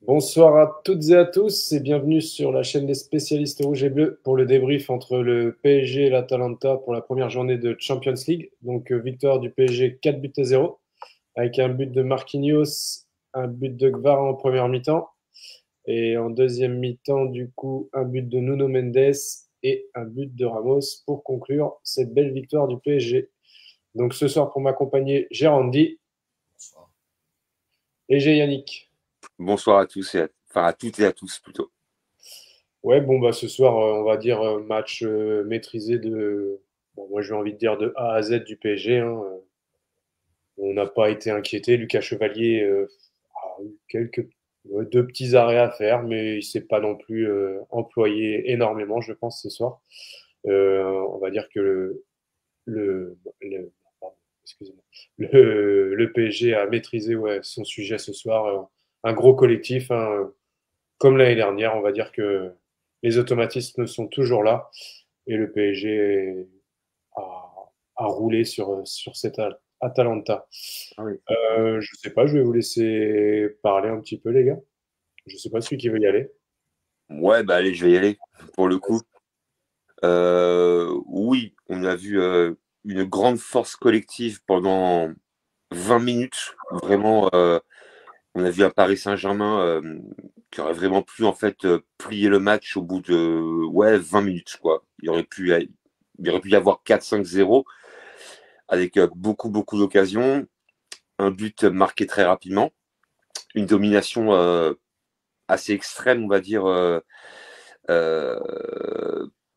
Bonsoir à toutes et à tous et bienvenue sur la chaîne des spécialistes rouges et bleus pour le débrief entre le PSG et l'Atalanta pour la première journée de Champions League. Donc victoire du PSG 4 buts à 0 avec un but de Marquinhos, un but de Gvara en première mi-temps et en deuxième mi-temps du coup un but de Nuno Mendes et un but de Ramos pour conclure cette belle victoire du PSG. Donc ce soir pour m'accompagner j'ai Randy et j'ai Yannick. Bonsoir à tous enfin à toutes et à tous plutôt. Ouais, bon, bah, ce soir, on va dire match maîtrisé bon, moi j'ai envie de dire de A à Z du PSG, hein. On n'a pas été inquiété. Lucas Chevalier a eu deux petits arrêts à faire, mais il s'est pas non plus employé énormément, je pense, ce soir. On va dire que pardon, excusez-moi, le PSG a maîtrisé ouais, son sujet ce soir. Un gros collectif, hein, comme l'année dernière, on va dire que les automatismes sont toujours là et le PSG a, a roulé sur cette Atalanta. Ah oui. Je sais pas, je vais vous laisser parler un petit peu, les gars. Je sais pas celui qui veut y aller. Ouais, bah allez, je vais y aller pour le coup. Oui, on a vu une grande force collective pendant 20 minutes. Vraiment, on a vu un Paris Saint-Germain qui aurait vraiment pu en fait plier le match au bout de 20 minutes quoi. Il aurait pu y avoir 4-5-0 avec beaucoup d'occasions, un but marqué très rapidement, une domination assez extrême, on va dire,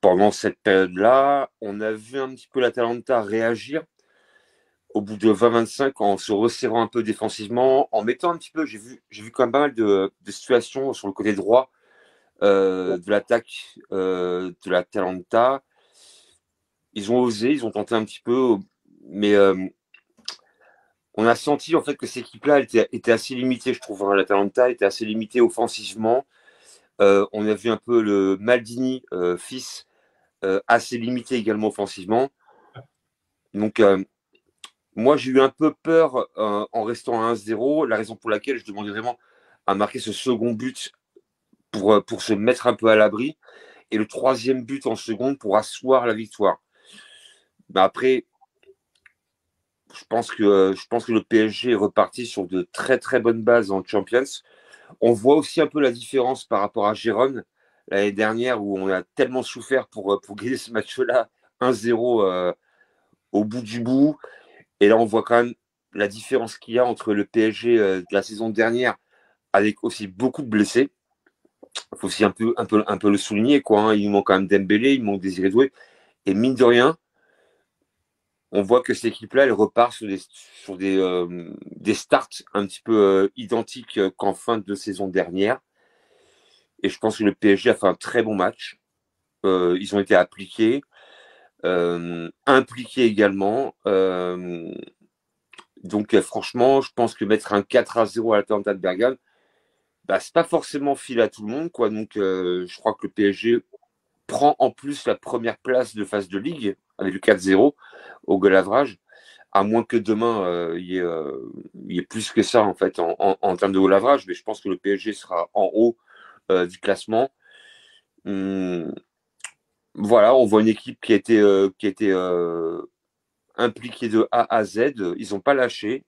pendant cette période-là. On a vu un petit peu l'Atalanta réagir au bout de 20-25 en se resserrant un peu défensivement, en mettant un petit peu, j'ai vu quand même pas mal de situations sur le côté droit de l'attaque de l'Atalanta. Ils ont osé, ils ont tenté un petit peu, mais on a senti en fait que cette équipe-là était assez limitée, je trouve. Hein. L'Atalanta était assez limitée offensivement. On a vu un peu le Maldini fils assez limité également offensivement. Donc moi j'ai eu un peu peur en restant à 1-0, la raison pour laquelle je demandais vraiment à marquer ce second but pour se mettre un peu à l'abri et le troisième but en seconde pour asseoir la victoire. Mais après, je pense que le PSG est reparti sur de très très bonnes bases en Champions. On voit aussi un peu la différence par rapport à Gérone l'année dernière où on a tellement souffert pour gagner ce match-là 1-0 au bout du bout. Et là, on voit quand même la différence qu'il y a entre le PSG de la saison dernière avec aussi beaucoup de blessés. Il faut aussi un peu le souligner, quoi. Hein. Il manque quand même Dembélé, il manque Désiré Doué. Et mine de rien, on voit que cette équipe-là, elle repart sur des starts un petit peu identiques qu'en fin de saison dernière. Et je pense que le PSG a fait un très bon match. Ils ont été appliqués, impliqués également. Donc franchement, je pense que mettre un 4-0 à l'Atalanta de Bergame, bah, c'est pas forcément fil à tout le monde. Quoi. Donc je crois que le PSG prend en plus la première place de phase de ligue avec le 4-0 au goal average. À moins que demain, il y ait plus que ça en fait en termes de goal average. Mais je pense que le PSG sera en haut du classement. Hum, voilà, on voit une équipe qui a été impliquée de A à Z. Ils n'ont pas lâché,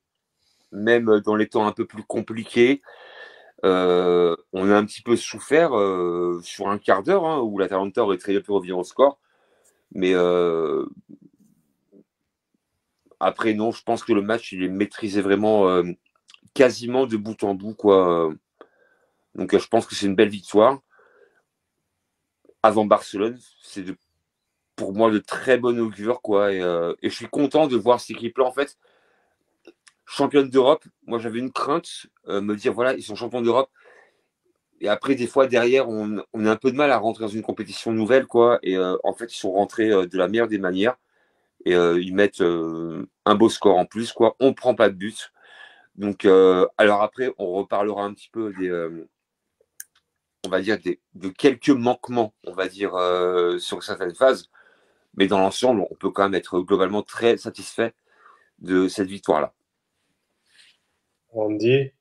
même dans les temps un peu plus compliqués. On a un petit peu souffert sur un quart d'heure hein, où l'Atalanta aurait très bien pu revenir au score. Mais après, non, je pense que le match, il est maîtrisé vraiment quasiment de bout en bout. Quoi. Donc, je pense que c'est une belle victoire. Avant Barcelone, pour moi de très bonne augure. Quoi, et je suis content de voir cette équipe-là, en fait, championne d'Europe. Moi, j'avais une crainte, me dire, voilà, ils sont champions d'Europe. Et après, des fois, derrière, on a un peu de mal à rentrer dans une compétition nouvelle. Quoi, et en fait, ils sont rentrés de la meilleure des manières. Et ils mettent un beau score en plus. Quoi. On ne prend pas de but. Donc, alors après, on reparlera un petit peu on va dire, de quelques manquements, on va dire, sur certaines phases. Mais dans l'ensemble, on peut quand même être globalement très satisfait de cette victoire-là. Randy,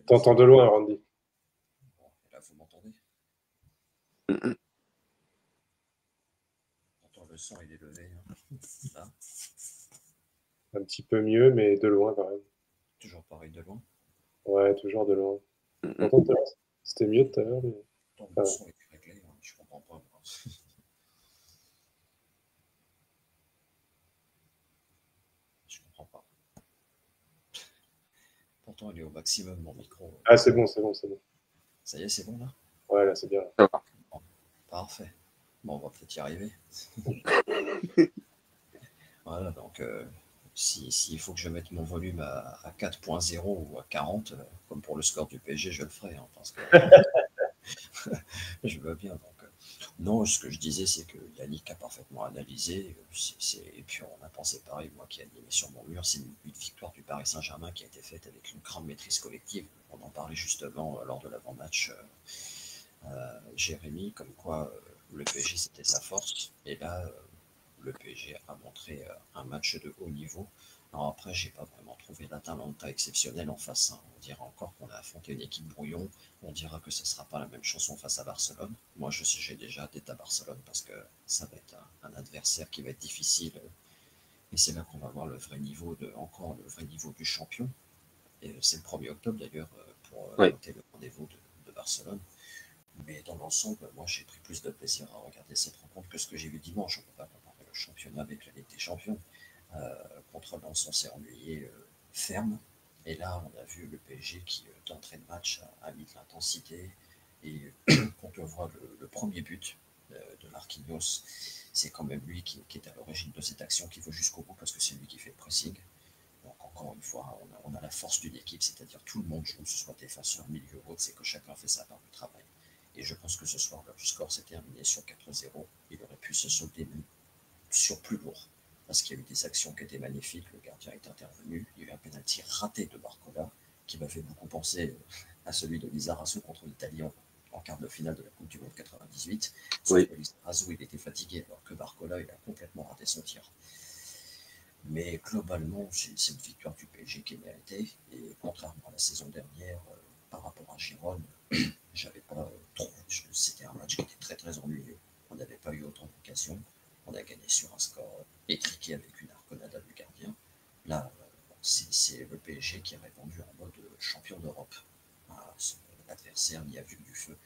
T'entends de loin, Randy. Bon, là, vous m'entendez? Pourtant, le son, il est levé. Hein. Là, Un petit peu mieux, mais de loin quand même. toujours pareil de loin. Ouais, toujours de loin. Pourtant, c'était mieux tout à l'heure. Mais... Pourtant, Ah le ouais. son est réglé. Hein. Je comprends pas. Moi. Je comprends pas. Pourtant, il est au maximum, mon micro. Ah, c'est bon, c'est bon, c'est bon. Ça y est, c'est bon, là? Ouais, là, c'est bien. Ça va. Bon, parfait. Bon, on va peut-être y arriver. Voilà, donc s'il faut que je mette mon volume à 4.0 ou à 40, comme pour le score du PSG, je le ferai, hein, parce que je veux bien. Donc, non, ce que je disais, c'est que Yannick a parfaitement analysé. Et puis on a pensé pareil, moi qui ai animé sur mon mur, c'est une victoire du Paris Saint-Germain qui a été faite avec une grande maîtrise collective. On en parlait justement lors de l'avant-match, Jérémy, comme quoi le PSG c'était sa force. Et là, le PSG a montré un match de haut niveau. Alors après, j'ai pas vraiment trouvé l'Atalanta exceptionnelle en face. Hein. On dira encore qu'on a affronté une équipe brouillon. On dira que ce ne sera pas la même chanson face à Barcelone. Moi, j'ai déjà tête à Barcelone parce que ça va être un adversaire qui va être difficile. Et c'est là qu'on va voir encore le vrai niveau du champion. Et c'est le 1er octobre d'ailleurs pour noter le rendez-vous de Barcelone. Mais dans l'ensemble, moi j'ai pris plus de plaisir à regarder cette rencontre que ce que j'ai vu dimanche. On ne peut pas comparer le championnat avec la Ligue des Champions. Contre Lens, on s'est ennuyé ferme. Et là, on a vu le PSG qui, d'entrée de match, a mis de l'intensité. Et quand on voit le premier but de Marquinhos, c'est quand même lui qui est à l'origine de cette action qui va jusqu'au bout parce que c'est lui qui fait le pressing. Donc encore une fois, on a la force d'une équipe, c'est-à-dire tout le monde joue, que ce soit défenseur, milieu, haute, c'est que chacun fait sa part du travail. Et je pense que ce soir, le score s'est terminé sur 4-0. Il aurait pu se solder sur plus lourd. Parce qu'il y a eu des actions qui étaient magnifiques. Le gardien est intervenu. Il y a eu un pénalty raté de Barcola qui m'a fait beaucoup penser à celui de Lizarazu contre l'Italie en quart de finale de la Coupe du Monde 98. Sauf que Lizarazu, il était fatigué, alors que Barcola, il a complètement raté son tir. Mais globalement, c'est une victoire du PSG qui est méritée. Et contrairement à la saison dernière, par rapport à Girone, j'avais pas trop. C'était un match qui était très très ennuyeux. On n'avait pas eu autant d'occasions. On a gagné sur un score étriqué avec une arconada du gardien. Là, c'est le PSG qui a répondu en mode champion d'Europe. L'adversaire n'y a vu que du feu.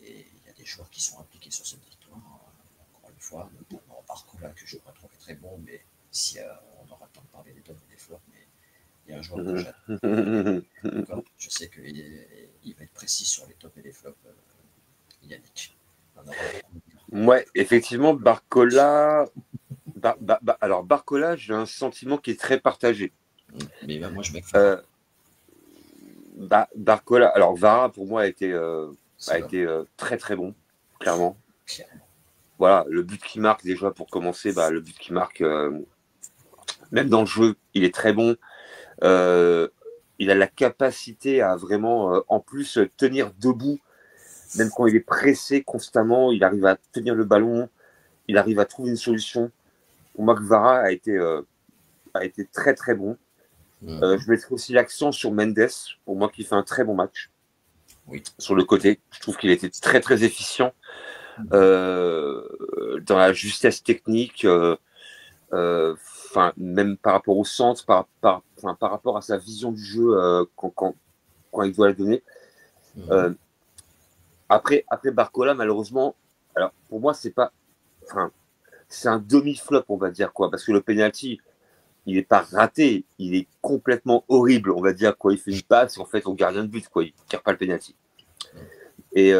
Et il y a des joueurs qui sont impliqués sur cette victoire. Encore une fois, notamment Barcola, que j'aurais trouvé très bon, mais si on aura le temps de parler des tops et des flops, mais il y a un joueur que j'adore. Je sais qu'il va être précis sur les tops et les flops, Yannick. Ouais, effectivement, Barcola. Alors, Barcola, j'ai un sentiment qui est très partagé. Mais moi, je vais Barcola. Alors, Vara, pour moi, a été très très bon, clairement. Voilà, le but qu'il marque, déjà, pour commencer, le but qu'il marque, même dans le jeu, il est très bon. Il a la capacité à vraiment, en plus, tenir debout. Même quand il est pressé constamment, il arrive à tenir le ballon, il arrive à trouver une solution. Pour moi, Vara a été très très bon. Je mettrai aussi l'accent sur Mendes, pour moi qui fait un très bon match. Oui. Sur le côté, je trouve qu'il était très très efficient dans la justesse technique, même par rapport au centre, par rapport à sa vision du jeu quand il doit la donner. Après Barcola, malheureusement, alors pour moi c'est un demi-flop, on va dire, quoi, parce que le penalty, il n'est pas raté, il est complètement horrible, on va dire, quoi. Il fait une passe en fait au gardien de but, quoi. Il ne tire pas le penalty. Mais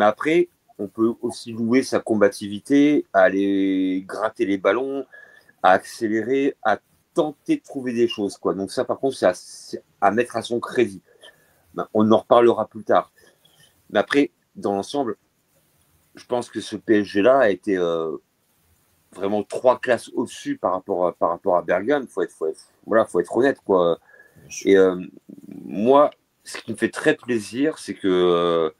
après, on peut aussi louer sa combativité, à aller gratter les ballons, à accélérer, à tenter de trouver des choses, quoi. Donc ça, par contre, c'est à mettre à son crédit. On en reparlera plus tard. Mais après, dans l'ensemble, je pense que ce PSG-là a été vraiment 3 classes au-dessus par rapport à Bergame. Faut être honnête, quoi. Et moi, ce qui me fait très plaisir, c'est que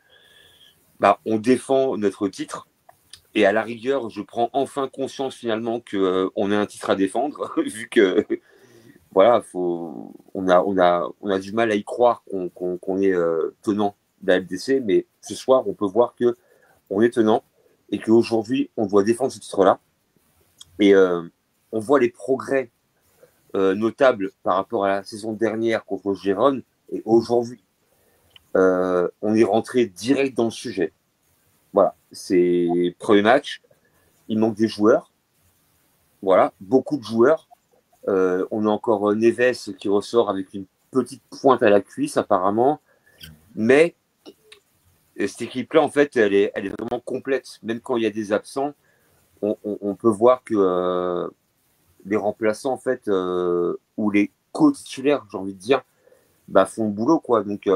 on défend notre titre. Et à la rigueur, je prends enfin conscience finalement qu'on a un titre à défendre, vu que voilà, on a du mal à y croire qu'on est tenant de la LDC, mais ce soir, on peut voir que on est tenant et qu'aujourd'hui, on doit défendre ce titre-là. Et on voit les progrès notables par rapport à la saison dernière contre Gérone. Et aujourd'hui, on est rentré direct dans le sujet. Voilà, c'est premier match. Il manque des joueurs. Voilà, beaucoup de joueurs. On a encore Neves qui ressort avec une petite pointe à la cuisse apparemment. Mais cette équipe-là, en fait, elle est vraiment complète. Même quand il y a des absents, on peut voir que les remplaçants, en fait, ou les co-titulaires, j'ai envie de dire, bah, font le boulot, quoi. Donc,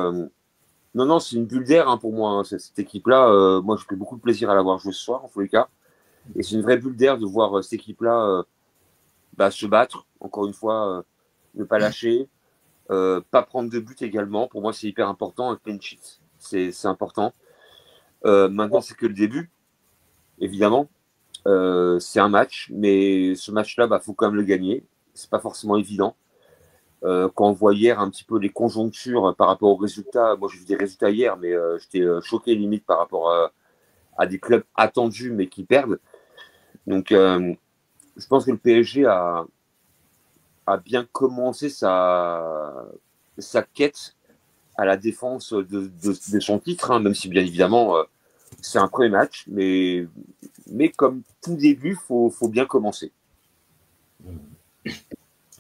non, c'est une bulle d'air pour moi, hein, cette équipe-là. Moi, j'ai pris beaucoup de plaisir à l'avoir joué ce soir, en tous les cas. Et c'est une vraie bulle d'air de voir cette équipe-là se battre, encore une fois, ne pas lâcher, pas prendre de but également. Pour moi, c'est hyper important. Un clean sheet, c'est important. Maintenant, c'est que le début, évidemment. C'est un match, mais ce match-là, faut quand même le gagner. C'est pas forcément évident. Quand on voit hier un petit peu les conjonctures par rapport aux résultats, moi j'ai vu des résultats hier, mais j'étais choqué limite par rapport à des clubs attendus mais qui perdent. Donc je pense que le PSG a bien commencé sa quête à la défense de son titre, hein, même si bien évidemment c'est un premier match, mais comme tout début, faut bien commencer.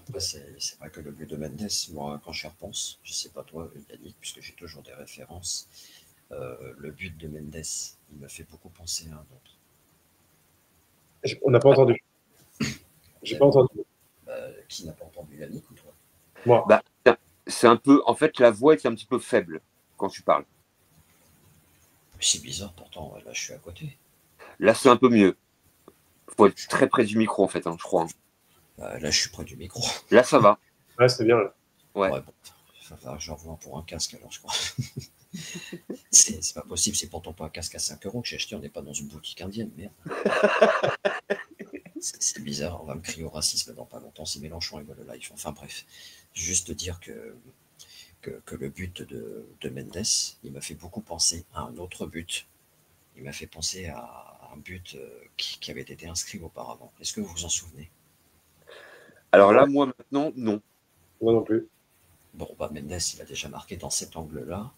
Après, c'est vrai que le but de Mendes, moi, quand j'y repense, je sais pas toi, Yannick, puisque j'ai toujours des références, le but de Mendes, il me fait beaucoup penser à un autre. On n'a pas entendu. J'ai pas entendu. Qui n'a pas entendu, Yannick ou toi? Moi. C'est un peu, en fait, la voix est un petit peu faible quand tu parles. C'est bizarre, pourtant, là, je suis à côté. Là, c'est un peu mieux. Faut être très près du micro, en fait, je crois. Là, je suis près du micro. Là, ça va. Ouais, c'est bien. Là. Ouais. Bon, j'en vois pour un casque, alors, je crois. C'est pas possible, c'est pourtant pas un casque à 5 € que j'ai acheté, on n'est pas dans une boutique indienne, merde. C'est bizarre, on va me crier au racisme dans pas longtemps si Mélenchon est le live. Enfin bref, juste dire que le but de Mendes, il m'a fait beaucoup penser à un autre but. Il m'a fait penser à un but qui avait été inscrit auparavant. Est-ce que vous vous en souvenez? Alors là, moi maintenant, non. Moi non plus. Bon, Mendes, il a déjà marqué dans cet angle-là.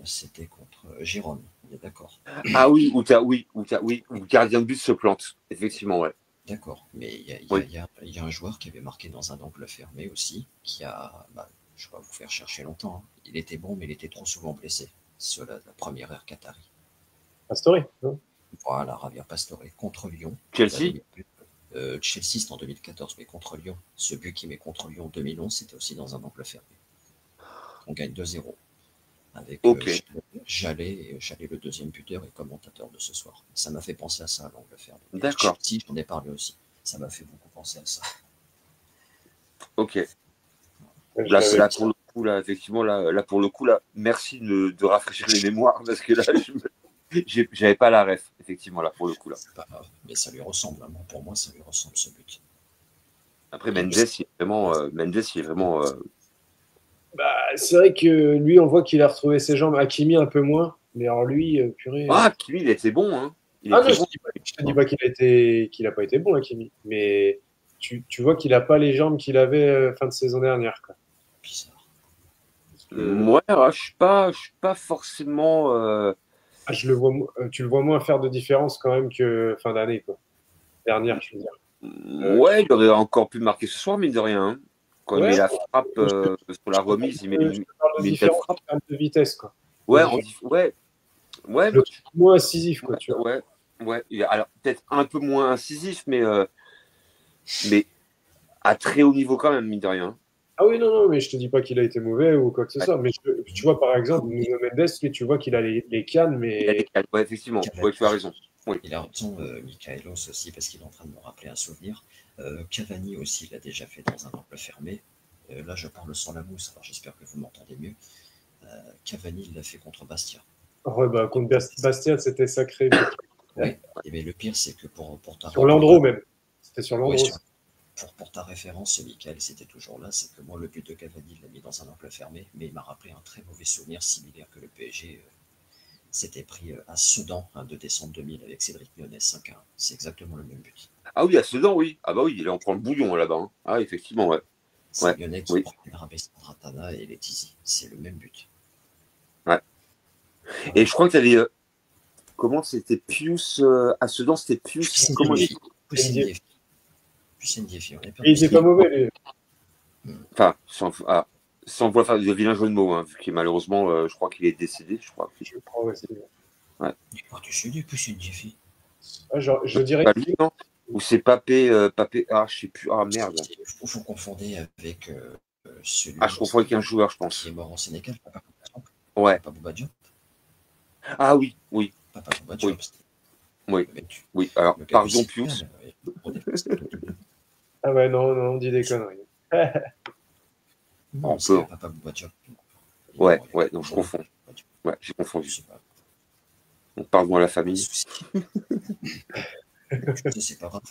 C'était contre Gérone, on est d'accord. Ah oui, où le gardien de but se plante. Effectivement, ouais. D'accord, mais il y a un joueur qui avait marqué dans un angle fermé aussi, qui a, je ne vais pas vous faire chercher longtemps, hein. Il était bon, mais il était trop souvent blessé. C'est la première ère Qatari. Pastore, non? Voilà, Javier Pastore contre Lyon. Chelsea. Chelsea, c'est en 2014, mais contre Lyon. Ce but qu'il met contre Lyon en 2011, c'était aussi dans un angle fermé. On gagne 2-0. Avec Jallet, le deuxième buteur et commentateur de ce soir. Ça m'a fait penser à ça, l'angle fermé. D'accord. Chelsea, j'en ai parlé aussi. Ça m'a fait beaucoup penser à ça. Ok. Là, pour le coup, là, effectivement, là, pour le coup, là, merci de rafraîchir les mémoires parce que là, j'avais pas la ref, effectivement, là, pour le coup, là. C'est pas grave, mais ça lui ressemble, hein. Pour moi, ça lui ressemble, ce but. Après, Mendes, il est vraiment. C'est vrai que lui, on voit qu'il a retrouvé ses jambes. Hakimi, un peu moins. Mais alors lui, purée. Ah, Hakimi, il était bon, hein. Non, je te dis pas qu'il a pas été bon, Hakimi. Mais tu vois qu'il a pas les jambes qu'il avait fin de saison dernière, quoi. Bizarre. Ouais, je suis pas forcément. Tu le vois moins faire de différence quand même que fin d'année, quoi. Dernière, je veux dire. Ouais, il aurait encore pu marquer ce soir, mine de rien. Hein. Quand il met la frappe sur la remise, il met une belle frappe. En termes de vitesse, quoi. Ouais, moins incisif, quoi, tu vois. Ouais. Alors, peut-être un peu moins incisif, mais à très haut niveau quand même, mine de rien. Ah oui, non, mais je te dis pas qu'il a été mauvais ou quoi que ce soit. Mais tu vois, par exemple, Nuno Mendes, lui, tu vois qu'il a les cannes, mais. Il a les cannes, ouais, effectivement. Ouais, tu as raison. Oui. Il a raison, Michaelos aussi, parce qu'il est en train de me rappeler un souvenir. Cavani aussi, il l'a déjà fait dans un angle fermé. Là, je parle sans la mousse, alors j'espère que vous m'entendez mieux. Cavani, il l'a fait contre Bastia. Ouais, contre Bastia, c'était sacré. Oui, mais le pire, c'est que pour sur Landreau même. C'était sur Landreau. pour ta référence, Michael, c'était toujours là, c'est que moi, le but de Cavani, il l'a mis dans un angle fermé, mais il m'a rappelé un très mauvais souvenir similaire que le PSG s'était pris à Sedan, 2 décembre 2000, avec Cédric Lyonnais 5-1. C'est exactement le même but. Ah oui, à Sedan, oui. Ah bah oui, là, on prend le bouillon là-bas. Hein. Ah, effectivement, ouais. C'est Ouais, Lyonnais qui oui. prend Ratana et Letizy. C'est le même but. Ouais. Et je crois que tu avais. Comment c'était Pius à Sedan, c'était Pius. Comment il Il était pas mauvais, lui. Enfin, sans vouloir faire de vilain jeu de mots, hein, vu qu'il malheureusement, je crois qu'il est décédé. Je crois. Je crois aussi. Ouais. Il est pas décédé, Pius Ndiefi. Je dirais. Pas lui, non. Ou c'est Papé, ah, je sais plus. Ah merde. Vous confondez avec celui. Ah, je confonds avec un joueur, je pense. Qui est mort en Sénégal. Ouais. Papa Bouba Diop. Ah oui, oui. Papa Bouba Diop. Oui. Oui. Alors, pardon, Pius. Ah ouais, non, on dit des conneries. Non, c'est Papa Bouba Diop. Ouais, donc je confonds. Ouais, j'ai confondu. Donc, pardon à la famille. C'est pas grave.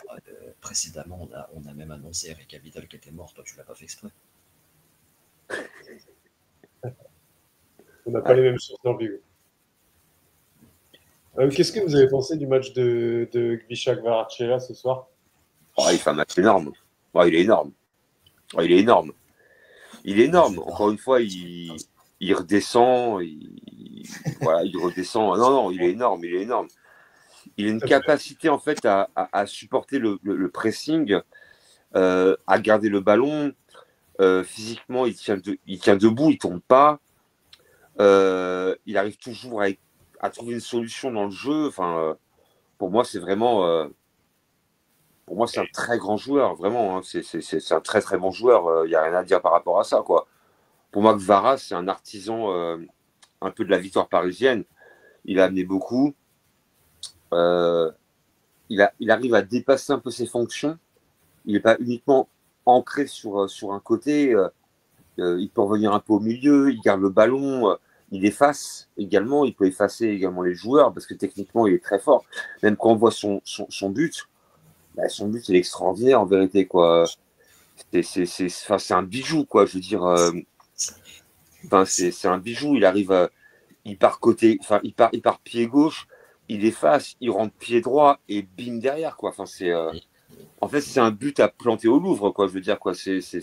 Précédemment, on a même annoncé Eric Abidal qui était mort. Toi, tu l'as pas fait exprès. On n'a pas les mêmes sources dans le Vigo. Qu'est-ce que vous avez pensé du match de Gvishak Kvaratskhelia ce soir? Oh, il fait un match énorme. Oh, il est énorme. Oh, il est énorme. Il est énorme. Encore une fois, il redescend. Voilà, il redescend. Non, il est énorme. Il est énorme. Il a une capacité, en fait, à supporter le pressing, à garder le ballon. Physiquement, il tient debout, il ne tombe pas. Il arrive toujours à trouver une solution dans le jeu. Enfin, pour moi, c'est vraiment... pour moi, c'est un très grand joueur, vraiment. Hein. C'est un très, très bon joueur. Il n'y a rien à dire par rapport à ça, quoi. Pour moi, Kvara, c'est un artisan un peu de la victoire parisienne. Il a amené beaucoup. Il arrive à dépasser un peu ses fonctions. Il n'est pas uniquement ancré sur un côté. Il peut revenir un peu au milieu. Il garde le ballon. Il efface également. Il peut effacer également les joueurs parce que techniquement, il est très fort. Même quand on voit son but, son but, il est extraordinaire en vérité, quoi. C'est un bijou, quoi. Je veux dire, c'est un bijou. Il arrive, il part côté, enfin, il part pied gauche, il efface, il rentre pied droit et bim derrière, quoi. Enfin, en fait, c'est un but à planter au Louvre, quoi. Je veux dire, quoi.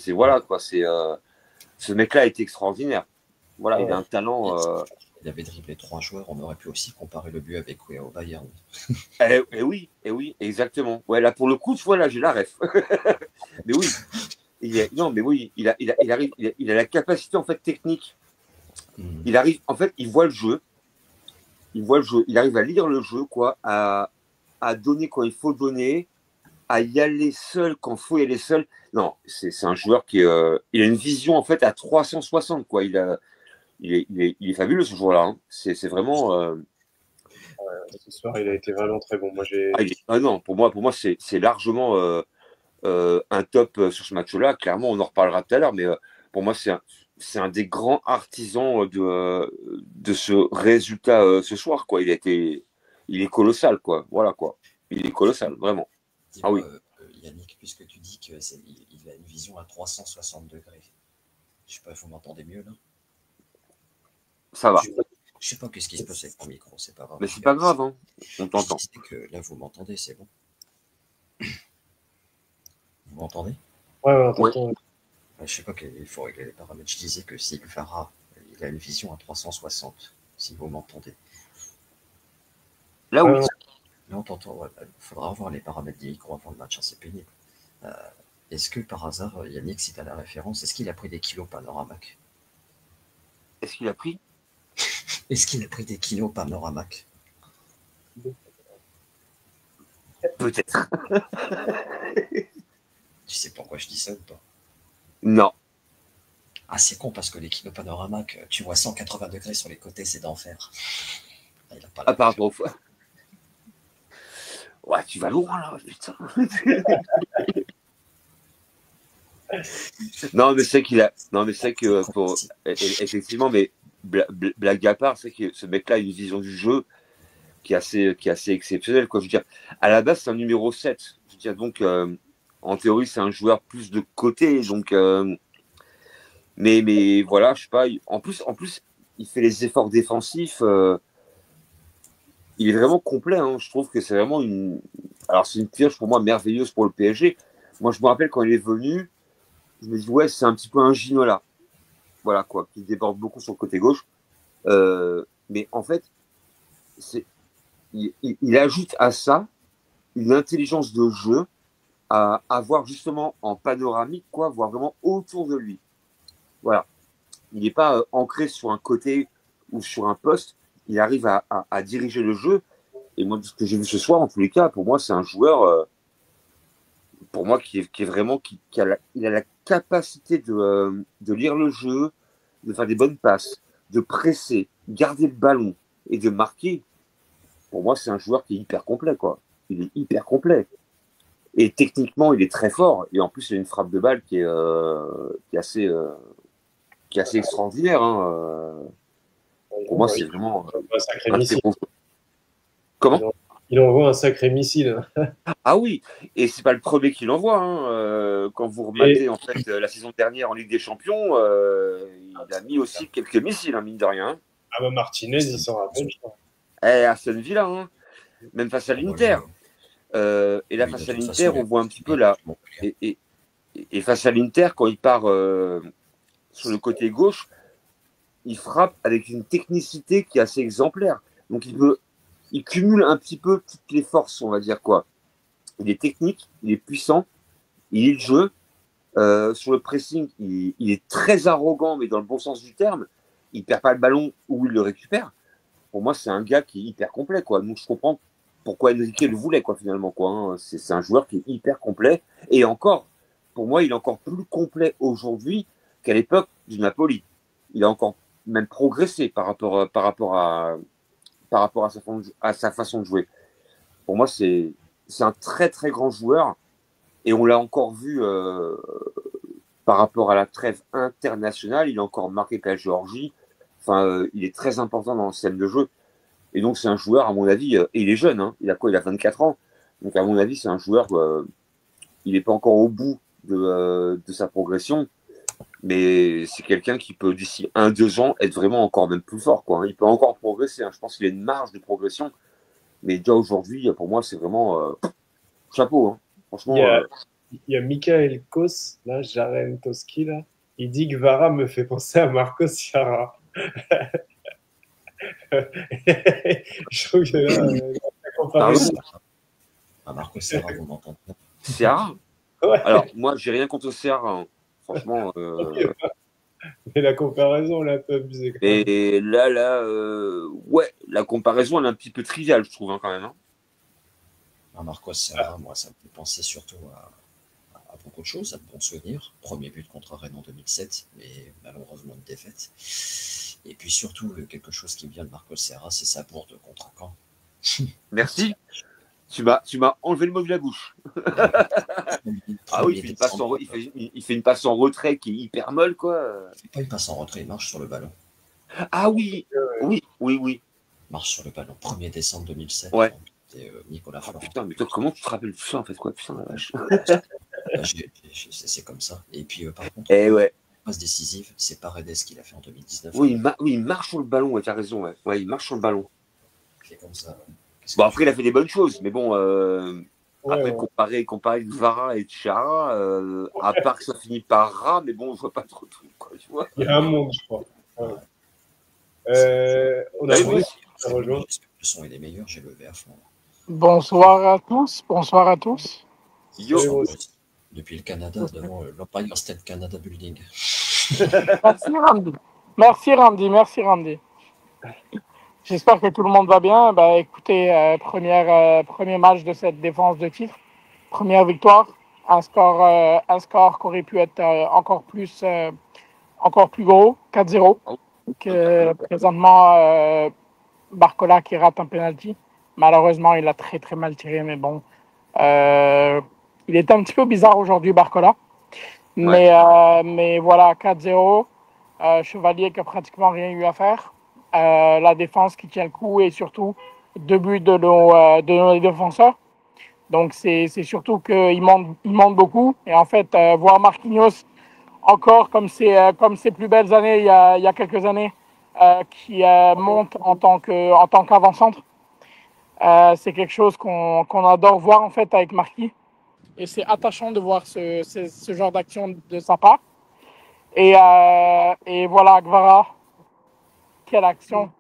Voilà, quoi. Ce mec-là est extraordinaire. Voilà, il a un talent. Il avait dribblé 3 joueurs. On aurait pu aussi comparer le but avec Wea au Bayern. Et oui, exactement. Ouais, là, pour le coup, tu vois, là, j'ai la ref. Mais oui. Il a la capacité, en fait, technique. Il arrive, en fait, il voit le jeu. Il arrive à lire le jeu, quoi, à donner quand il faut donner, à y aller seul quand il faut y aller seul. Non, c'est un joueur il a une vision, en fait, à 360, quoi. Il est fabuleux, ce joueur-là. Hein. C'est vraiment... Ce soir, il a été vraiment très bon. Moi, non, pour moi, c'est largement un top sur ce match-là. Clairement, on en reparlera tout à l'heure, mais pour moi, c'est un des grands artisans de ce résultat ce soir, quoi. Il est colossal, quoi. Voilà, quoi. Il est colossal, vraiment. Ah oui. Yannick, puisque tu dis qu'il a une vision à 360 degrés, je sais pas, vous m'entendez mieux là? Ça va. Je sais pas qu'est-ce qui se passe avec mon micro, c'est pas grave. Mais c'est pas grave, hein. On t'entend. Je disais que là, vous m'entendez, c'est bon. Vous m'entendez? Ouais, on t'entend. Ouais. Je sais pas qu'il faut régler les paramètres. Je disais que si Kvara, il a une vision à 360, si vous m'entendez. Là, oui. Là, on t'entend. Ouais, il faudra revoir les paramètres des micros avant le match, hein, c'est pénible. Est-ce que par hasard, Yannick, si tu as la référence, est-ce qu'il a pris des kilos Panoramac? Est-ce qu'il a pris Est-ce qu'il a pris des kilos Panoramac? Peut-être. Tu sais pourquoi je dis ça ou pas? Non. Ah, c'est con parce que les kilos Panoramac, tu vois 180 degrés sur les côtés, c'est d'enfer. Il a pas par rapport au fois. Ouais, tu vas loin là, putain. Non, mais c'est qu'il a. Non, mais c'est que effectivement, mais blague à part, c'est que ce mec-là a une vision du jeu qui est assez exceptionnelle, quoi. Je veux dire, à la base, c'est un numéro 7. Je veux dire, donc, En théorie, c'est un joueur plus de côté. Donc, mais voilà, je sais pas. En plus, il fait les efforts défensifs. Il est vraiment complet. Hein. Je trouve que c'est vraiment une. Alors, c'est une pioche pour moi merveilleuse pour le PSG. Moi, je me rappelle quand il est venu, je me dis, ouais, c'est un petit peu un Ginola. Voilà, quoi, qui déborde beaucoup sur le côté gauche. Mais en fait, il ajoute à ça une intelligence de jeu à voir justement en panoramique, quoi, voir vraiment autour de lui. Voilà. Il n'est pas ancré sur un côté ou sur un poste. Il arrive à diriger le jeu. Et moi, ce que j'ai vu ce soir, en tous les cas, pour moi, c'est un joueur, pour moi, qui est vraiment, il a la capacité de lire le jeu, de faire des bonnes passes, de presser, garder le ballon et de marquer. Pour moi, c'est un joueur qui est hyper complet, quoi. Il est hyper complet. Et techniquement, il est très fort. Et en plus, il a une frappe de balle qui est assez extraordinaire. Hein. Pour moi, c'est vraiment Un sacré un de ses missile. gros. Comment? Il envoie un sacré missile. Ah oui, et c'est pas le premier qui l'envoie. Hein. Quand vous rematez en fait la saison dernière en Ligue des Champions, il a mis aussi quelques missiles, hein, mine de rien. Ah bah Martinez, il s'en rappelle. Aston Villa, hein. Même face à l'Inter. Et là, face à l'Inter, on voit un petit peu là. Et face à l'Inter, quand il part sur le côté gauche, il frappe avec une technicité qui est assez exemplaire. Donc il cumule un petit peu toutes les forces, on va dire quoi. Il est technique, il est puissant, il lit le jeu. Sur le pressing, il est très arrogant, mais dans le bon sens du terme. Il perd pas le ballon où il le récupère. Pour moi, c'est un gars qui est hyper complet, quoi. Donc je comprends pourquoi Enrique le voulait, quoi, finalement, quoi. Hein. C'est un joueur qui est hyper complet. Et encore, pour moi, il est encore plus complet aujourd'hui qu'à l'époque du Napoli. Il a encore même progressé par rapport à sa façon de jouer. Pour moi, c'est un très très grand joueur et on l'a encore vu par rapport à la trêve internationale. Il a encore marqué la Géorgie. Enfin, il est très important dans le système de jeu. Et donc, c'est un joueur, à mon avis, et il est jeune. Hein, il a quoi? Il a 24 ans. Donc, à mon avis, c'est un joueur. Il n'est pas encore au bout de sa progression. Mais c'est quelqu'un qui peut, d'ici 1-2 ans, être vraiment encore même plus fort. Quoi. Il peut encore progresser. Hein. Je pense qu'il a une marge de progression. Mais déjà aujourd'hui, pour moi, c'est vraiment chapeau. Hein. Franchement. Il y a Michael Kos, là, Jaren Toski, là. Il dit que Vara me fait penser à Marco Sierra. Je trouve que la comparaison. Marco Serra, vous m'entendez? Serra? Ouais. Alors, moi, j'ai rien contre Serra. Hein. Franchement. Mais la comparaison, là, peut abuser. Et là, ouais, la comparaison, elle est un petit peu triviale, je trouve, hein, quand même. Hein. Marco Serra, moi, ça me fait penser surtout à beaucoup de choses, à de bons souvenirs. Premier but contre Rennes en 2007, mais malheureusement une défaite. Et puis surtout, quelque chose qui me vient de Marco Serra, c'est sa bourde contre Caen. Merci. Tu m'as enlevé le mot de la bouche. Ah oui, il fait une passe en retrait qui est hyper molle, quoi. Il fait pas une passe en retrait, il marche sur le ballon. Ah oui, oui. Il marche sur le ballon. 1er décembre 2007. Ouais. C'était Nicolas Florent. Putain, mais toi, comment tu te rappelles tout ça, en fait, quoi? Putain, la vache. C'est comme ça. Et puis, par contre, ouais. passe décisive, c'est Paredes qui l'a fait en 2019. Oui, il marche sur le ballon, ouais, tu as raison. Ouais, il marche sur le ballon. C'est comme ça. Bon, après, il a fait des bonnes choses, mais bon, après, comparer Vara et Chara, à part que ça finit par Ra, mais bon, je vois pas trop de trucs, quoi, tu vois. Il y a un monde, je crois. Ouais. On a le son il est meilleur, j'ai levé à fond. Bonsoir à tous. Yo. Depuis le Canada, devant l'Empire State Canada Building. Merci Randy. J'espère que tout le monde va bien. Écoutez, premier match de cette défense de titre. Première victoire. Un score qui aurait pu être encore plus gros, 4-0. Présentement, Barcola qui rate un penalty. Malheureusement, il a très très mal tiré, mais bon. Il est un petit peu bizarre aujourd'hui, Barcola. Mais voilà, 4-0. Chevalier qui a pratiquement rien eu à faire. La défense qui tient le coup et surtout 2 buts de nos défenseurs. Donc, c'est surtout qu'il monte beaucoup. Et en fait, voir Marquinhos encore comme ses plus belles années il y a quelques années, qui monte en tant qu'avant-centre, c'est quelque chose qu'on adore voir en fait avec Marquis. Et c'est attachant de voir ce genre d'action de sa part. Et voilà, Gvara, quelle action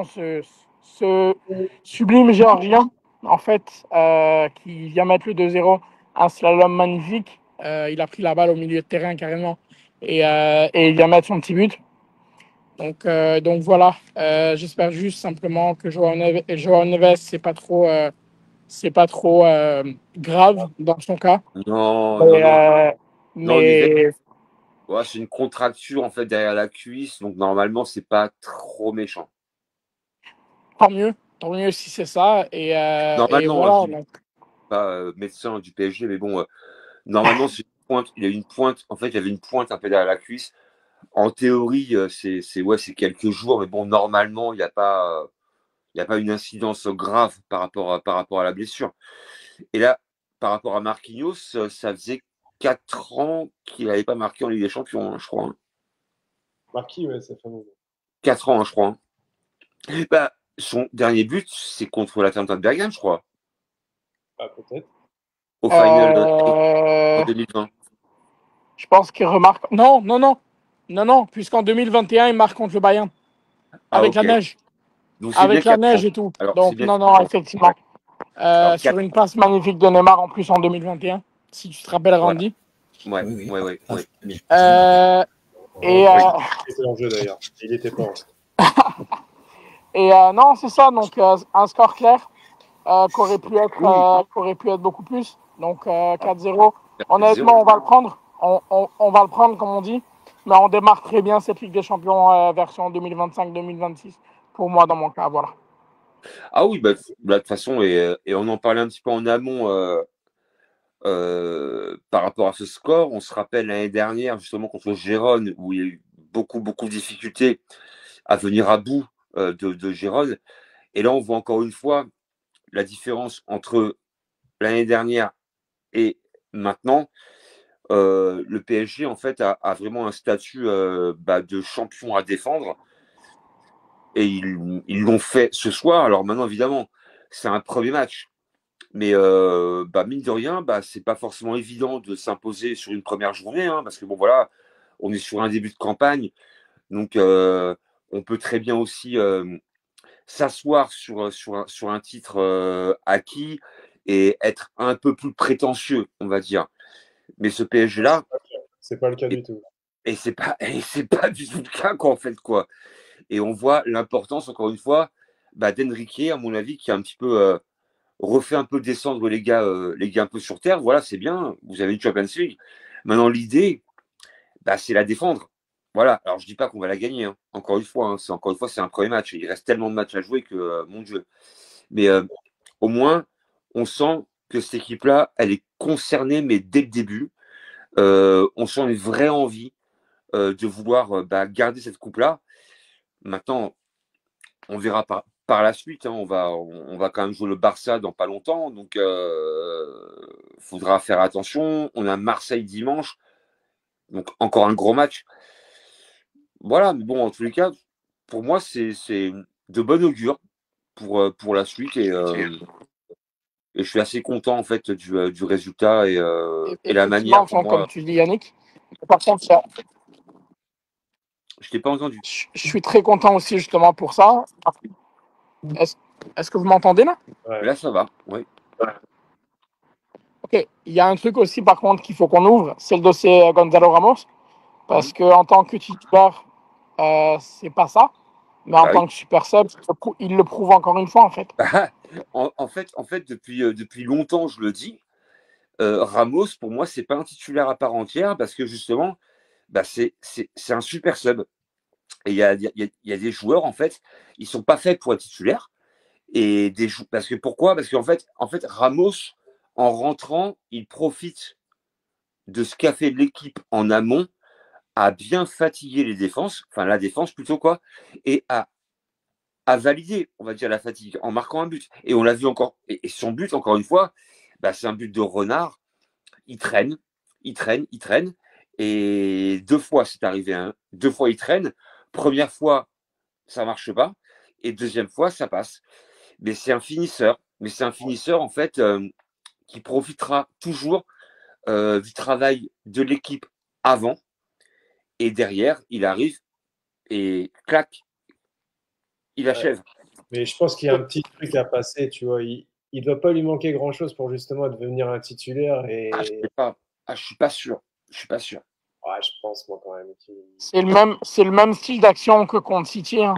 ce sublime géorgien, en fait, qui vient mettre le 2-0, un slalom magnifique. Il a pris la balle au milieu de terrain carrément et il vient mettre son petit but. Donc voilà, j'espère juste simplement que Joao Neves, c'est pas trop grave dans son cas. Non, non, non. Non, Mais ouais, c'est une contracture en fait derrière la cuisse, donc normalement c'est pas trop méchant. tant mieux si c'est ça. Et Normalement, hein, je voilà. dis Donc, pas médecin du PSG, mais bon, normalement c'est une pointe. Il a une pointe. En fait, il y avait une pointe un peu derrière la cuisse. En théorie, c'est quelques jours, mais bon, normalement, il y a pas une incidence grave par rapport à la blessure. Et là, par rapport à Marquinhos, ça faisait 4 ans qu'il n'avait pas marqué en Ligue des Champions, hein, je crois. Hein. Marquis, ouais, ça fait longtemps. 4 ans, hein, je crois. Hein. Bah, son dernier but, c'est contre l'Atalanta de Bergame, je crois, Ah, peut-être. au final en 2020. je pense qu'il remarque. Non, puisqu'en 2021, il marque contre le Bayern. Ah, Avec la ok. neige. Donc c'est bien Avec la 4 ans. neige et tout. Alors, c'est Donc, bien. non, effectivement. Alors, Sur une passe magnifique de Neymar en plus en 2021, si tu te rappelles, voilà. Randy. Ouais, Oui, oui. ouais. Et, Il était en jeu d'ailleurs. Il était pas en jeu. non, c'est ça. Donc, un score clair qu'aurait pu être beaucoup plus. Donc, 4-0. Honnêtement, on va le prendre. On va le prendre, comme on dit. Mais on démarre très bien cette Ligue des Champions version 2025-2026. Pour moi, dans mon cas, voilà. Ah oui, bah, de toute façon, et on en parlait un petit peu en amont par rapport à ce score. On se rappelle l'année dernière, justement, contre Gérone, où il y a eu beaucoup de difficultés à venir à bout de Gérone. Et là, on voit encore une fois la différence entre l'année dernière et maintenant. Le PSG, en fait, a vraiment un statut de champion à défendre. Et ils l'ont fait ce soir. Alors maintenant, évidemment, c'est un premier match. Mais mine de rien, c'est pas forcément évident de s'imposer sur une première journée, hein, parce que bon voilà, on est sur un début de campagne, donc on peut très bien aussi s'asseoir sur un titre acquis et être un peu plus prétentieux, on va dire. Mais ce PSG-là, C'est pas le cas du tout. et c'est pas du tout le cas, quoi, en fait, quoi. Et on voit l'importance, encore une fois, d'Enrique, à mon avis, qui a un petit peu refait un peu descendre les gars un peu sur terre. Voilà, c'est bien. Vous avez une Champions League. Maintenant, l'idée, c'est la défendre. Voilà. Alors, je dis pas qu'on va la gagner. Hein. Encore une fois, c'est un premier match. Il reste tellement de matchs à jouer que, mon Dieu. Mais au moins, on sent que cette équipe-là, elle est concernée, mais dès le début. On sent une vraie envie de vouloir garder cette coupe-là. Maintenant, on verra par la suite. Hein, on va quand même jouer le Barça dans pas longtemps. Donc, faudra faire attention. On a Marseille dimanche. Donc, encore un gros match. Voilà, mais bon, en tous les cas, pour moi, c'est de bon augure pour la suite. Et je suis assez content, en fait, du résultat et la manière, pour moi. Comme tu dis, Yannick. Par contre, Je t'ai pas entendu. Je suis très content aussi, justement, pour ça. Est-ce que vous m'entendez là? Ouais. Là, ça va, oui. Ok, il y a un truc aussi, par contre, qu'il faut qu'on ouvre, c'est le dossier Gonzalo Ramos. Parce qu'en tant que titulaire, c'est pas ça. Mais en tant que super sub, il le prouve encore une fois, en fait. En fait, depuis longtemps, je le dis, Ramos, pour moi, c'est pas un titulaire à part entière parce que justement, c'est un super sub. Et il y a des joueurs, en fait, ils sont pas faits pour être titulaires. Et parce que pourquoi? Parce qu'en fait, Ramos, en rentrant, il profite de ce qu'a fait l'équipe en amont, à bien fatiguer les défenses, enfin la défense plutôt quoi, et à valider, on va dire, la fatigue en marquant un but. Et on l'a vu encore. Et son but, encore une fois, bah, c'est un but de renard. Il traîne, il traîne, il traîne. Et 2 fois, c'est arrivé. Hein. 2 fois, il traîne. Première fois, ça marche pas. Et deuxième fois, ça passe. Mais c'est un finisseur. Mais c'est un finisseur, en fait, qui profitera toujours du travail de l'équipe avant. Et derrière, il arrive et clac, il achève. Mais je pense qu'il y a un petit truc à passer, tu vois. Il doit pas lui manquer grand-chose pour justement devenir un titulaire. Ah, je Et sais pas. Ah, je suis pas sûr. Je suis pas sûr. ouais, je pense, moi, quand même. C'est le même style d'action que contre City. Hein.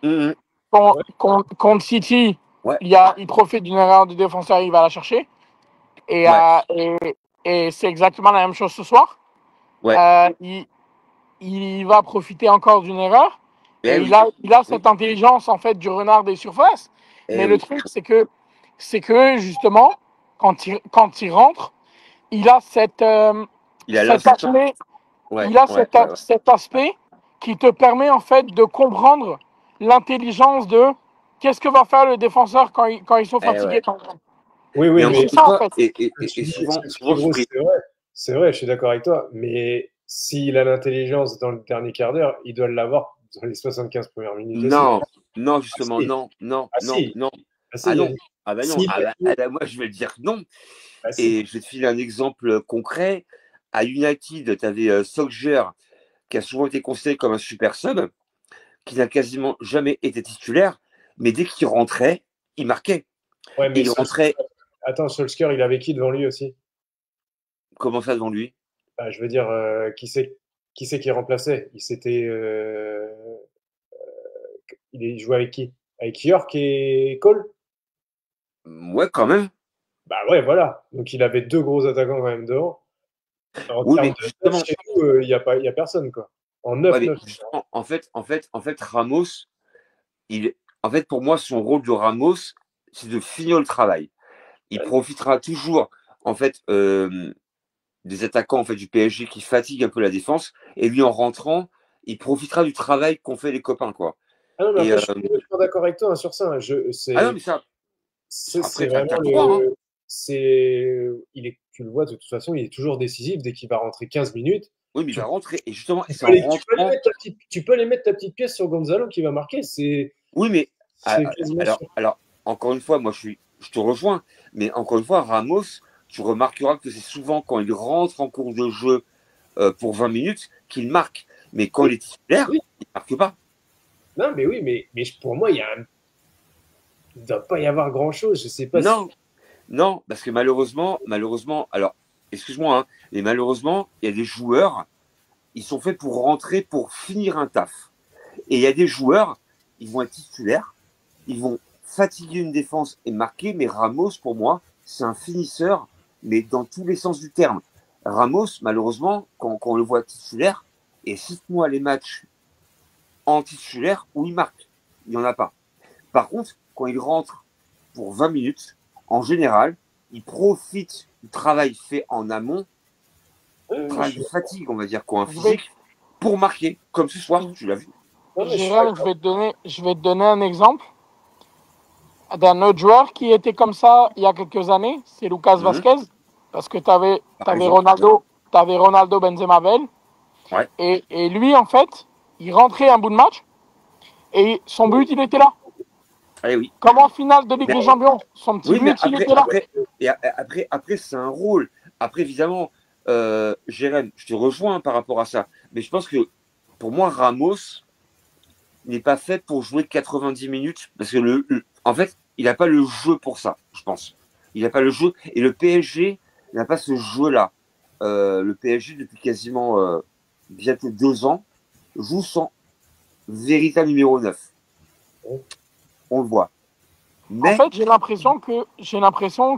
Mmh. Contre City, Ouais. il profite d'une erreur du défenseur, il va la chercher. Et, et c'est exactement la même chose ce soir. Ouais. Il va profiter encore d'une erreur. Et oui. il a cette intelligence en fait du renard des surfaces. Mais le truc, c'est que justement, quand il rentre, il a cet aspect qui te permet en fait de comprendre l'intelligence de qu'est-ce que va faire le défenseur quand ils sont fatigués. Oui, mais c'est ça en fait. Et souvent, c'est vrai, je suis d'accord avec toi. Mais s'il a l'intelligence dans le dernier quart d'heure, il doit l'avoir dans les 75 premières minutes. Non, justement, non. Ah bah non, moi je vais te dire non. Et je vais te filer un exemple concret. À United, tu avais Solskjaer, qui a souvent été considéré comme un super sub, qui n'a quasiment jamais été titulaire, mais dès qu'il rentrait, il marquait. Ouais, mais il rentrait. Attends, Solskjaer, il avait qui devant lui aussi? Comment ça devant lui? Bah, je veux dire, qui c'est qui remplaçait? Il jouait avec qui? Avec York et Cole? Ouais, quand même. Bah ouais, voilà. Donc il avait 2 gros attaquants quand même devant. En termes de justement, chez nous, il y a personne, quoi. En 9-9. Ouais, en fait, Ramos, en fait, pour moi, son rôle de Ramos, c'est de finir le travail. Il profitera toujours, en fait, des attaquants en fait, du PSG qui fatiguent un peu la défense. Et lui, en rentrant, il profitera du travail qu'ont fait les copains, quoi. Ah non, mais après, je suis complètement d'accord avec toi hein, sur ça. Hein. Ah non, mais ça. C'est vraiment le. Tu le vois, de toute façon, il est toujours décisif dès qu'il va rentrer 15 minutes. Oui, mais il va rentrer. Et justement, tu peux les mettre ta petite pièce sur Gonzalo qui va marquer. Oui, mais alors, encore une fois, moi, je te rejoins. Mais encore une fois, Ramos, tu remarqueras que c'est souvent quand il rentre en cours de jeu pour 20 minutes qu'il marque. Mais quand il est titulaire, il ne marque pas. Non, mais oui, mais pour moi, il ne doit pas y avoir grand-chose. Je sais pas. Non, parce que malheureusement, alors, excuse-moi, hein, mais malheureusement, il y a des joueurs, ils sont faits pour rentrer, pour finir un taf. Et il y a des joueurs, ils vont être titulaires, ils vont fatiguer une défense et marquer, mais Ramos, pour moi, c'est un finisseur, mais dans tous les sens du terme. Ramos, malheureusement, quand on le voit titulaire, et cite-moi les matchs en titulaire où il marque. Il n'y en a pas. Par contre, quand il rentre pour 20 minutes, en général, il profite du travail fait en amont, travail de fatigue, on va dire, quoi, physique, pour marquer, comme ce soir, tu l'as vu. Jérôme, je vais te donner un exemple d'un autre joueur qui était comme ça il y a quelques années, c'est Lucas Vasquez, parce que tu avais Ronaldo Benzema Bell, et lui, en fait, il rentrait un bout de match, et son but, il était là. Oui. Comme en finale de Ligue des Champions, son petit but, il était là. Après, c'est un rôle. Après, évidemment, Jérém, je te rejoins par rapport à ça. Mais je pense que, pour moi, Ramos n'est pas fait pour jouer 90 minutes. Parce que, en fait, il n'a pas le jeu pour ça, je pense. Il n'a pas le jeu. Et le PSG n'a pas ce jeu-là. Le PSG, depuis quasiment bientôt 2 ans, joue sans véritable numéro 9. On le voit. Mais... En fait, j'ai l'impression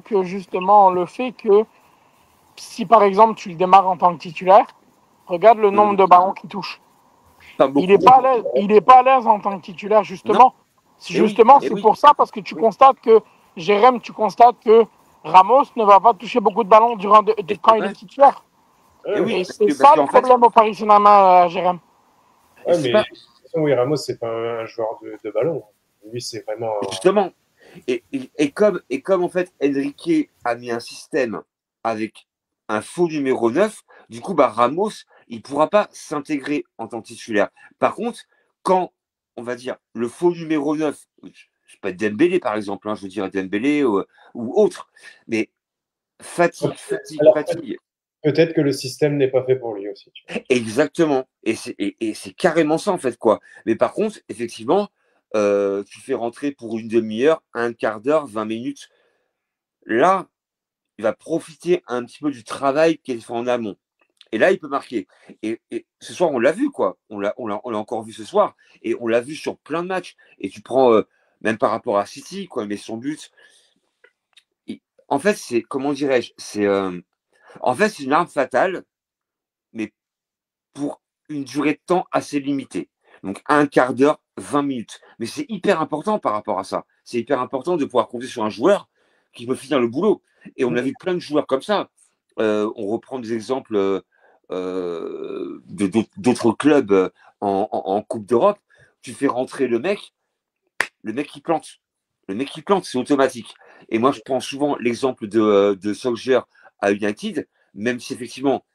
que justement le fait que si par exemple tu le démarres en tant que titulaire, regarde le nombre de ballons qu'il touche. Il n'est pas à l'aise en tant que titulaire justement. C'est pour ça parce que tu constates que Ramos ne va pas toucher beaucoup de ballons quand il est titulaire. Et c'est ça le problème au Paris Saint-Germain, Jérém. Oui, Ramos c'est pas un joueur de ballon. Lui, c'est vraiment. Justement. Et comme en fait, Enrique a mis un système avec un faux numéro 9, du coup, Ramos, il ne pourra pas s'intégrer en tant que titulaire. Par contre, quand, on va dire, le faux numéro 9, je sais pas Dembélé par exemple, je veux dire Dembélé ou autre, mais fatigue. Alors, peut-être que le système n'est pas fait pour lui aussi. Exactement. Et c'est carrément ça, en fait, quoi. Mais par contre, effectivement, tu fais rentrer pour une demi-heure, un quart d'heure, 20 minutes. Là, il va profiter un petit peu du travail qu'il fait en amont. Et là, il peut marquer. Et ce soir, on l'a vu, quoi. On l'a encore vu ce soir. Et on l'a vu sur plein de matchs. Et tu prends, même par rapport à City, quoi, mais son but. En fait, c'est, comment dirais-je, en fait, c'est une arme fatale, mais pour une durée de temps assez limitée. Donc, un quart d'heure, 20 minutes. Mais c'est hyper important par rapport à ça. C'est hyper important de pouvoir compter sur un joueur qui peut finir le boulot. Et on a vu plein de joueurs comme ça. On reprend des exemples d'autres clubs en Coupe d'Europe. Tu fais rentrer le mec il plante. Le mec il plante, c'est automatique. Et moi, je prends souvent l'exemple de Solskjaer à United, même si effectivement,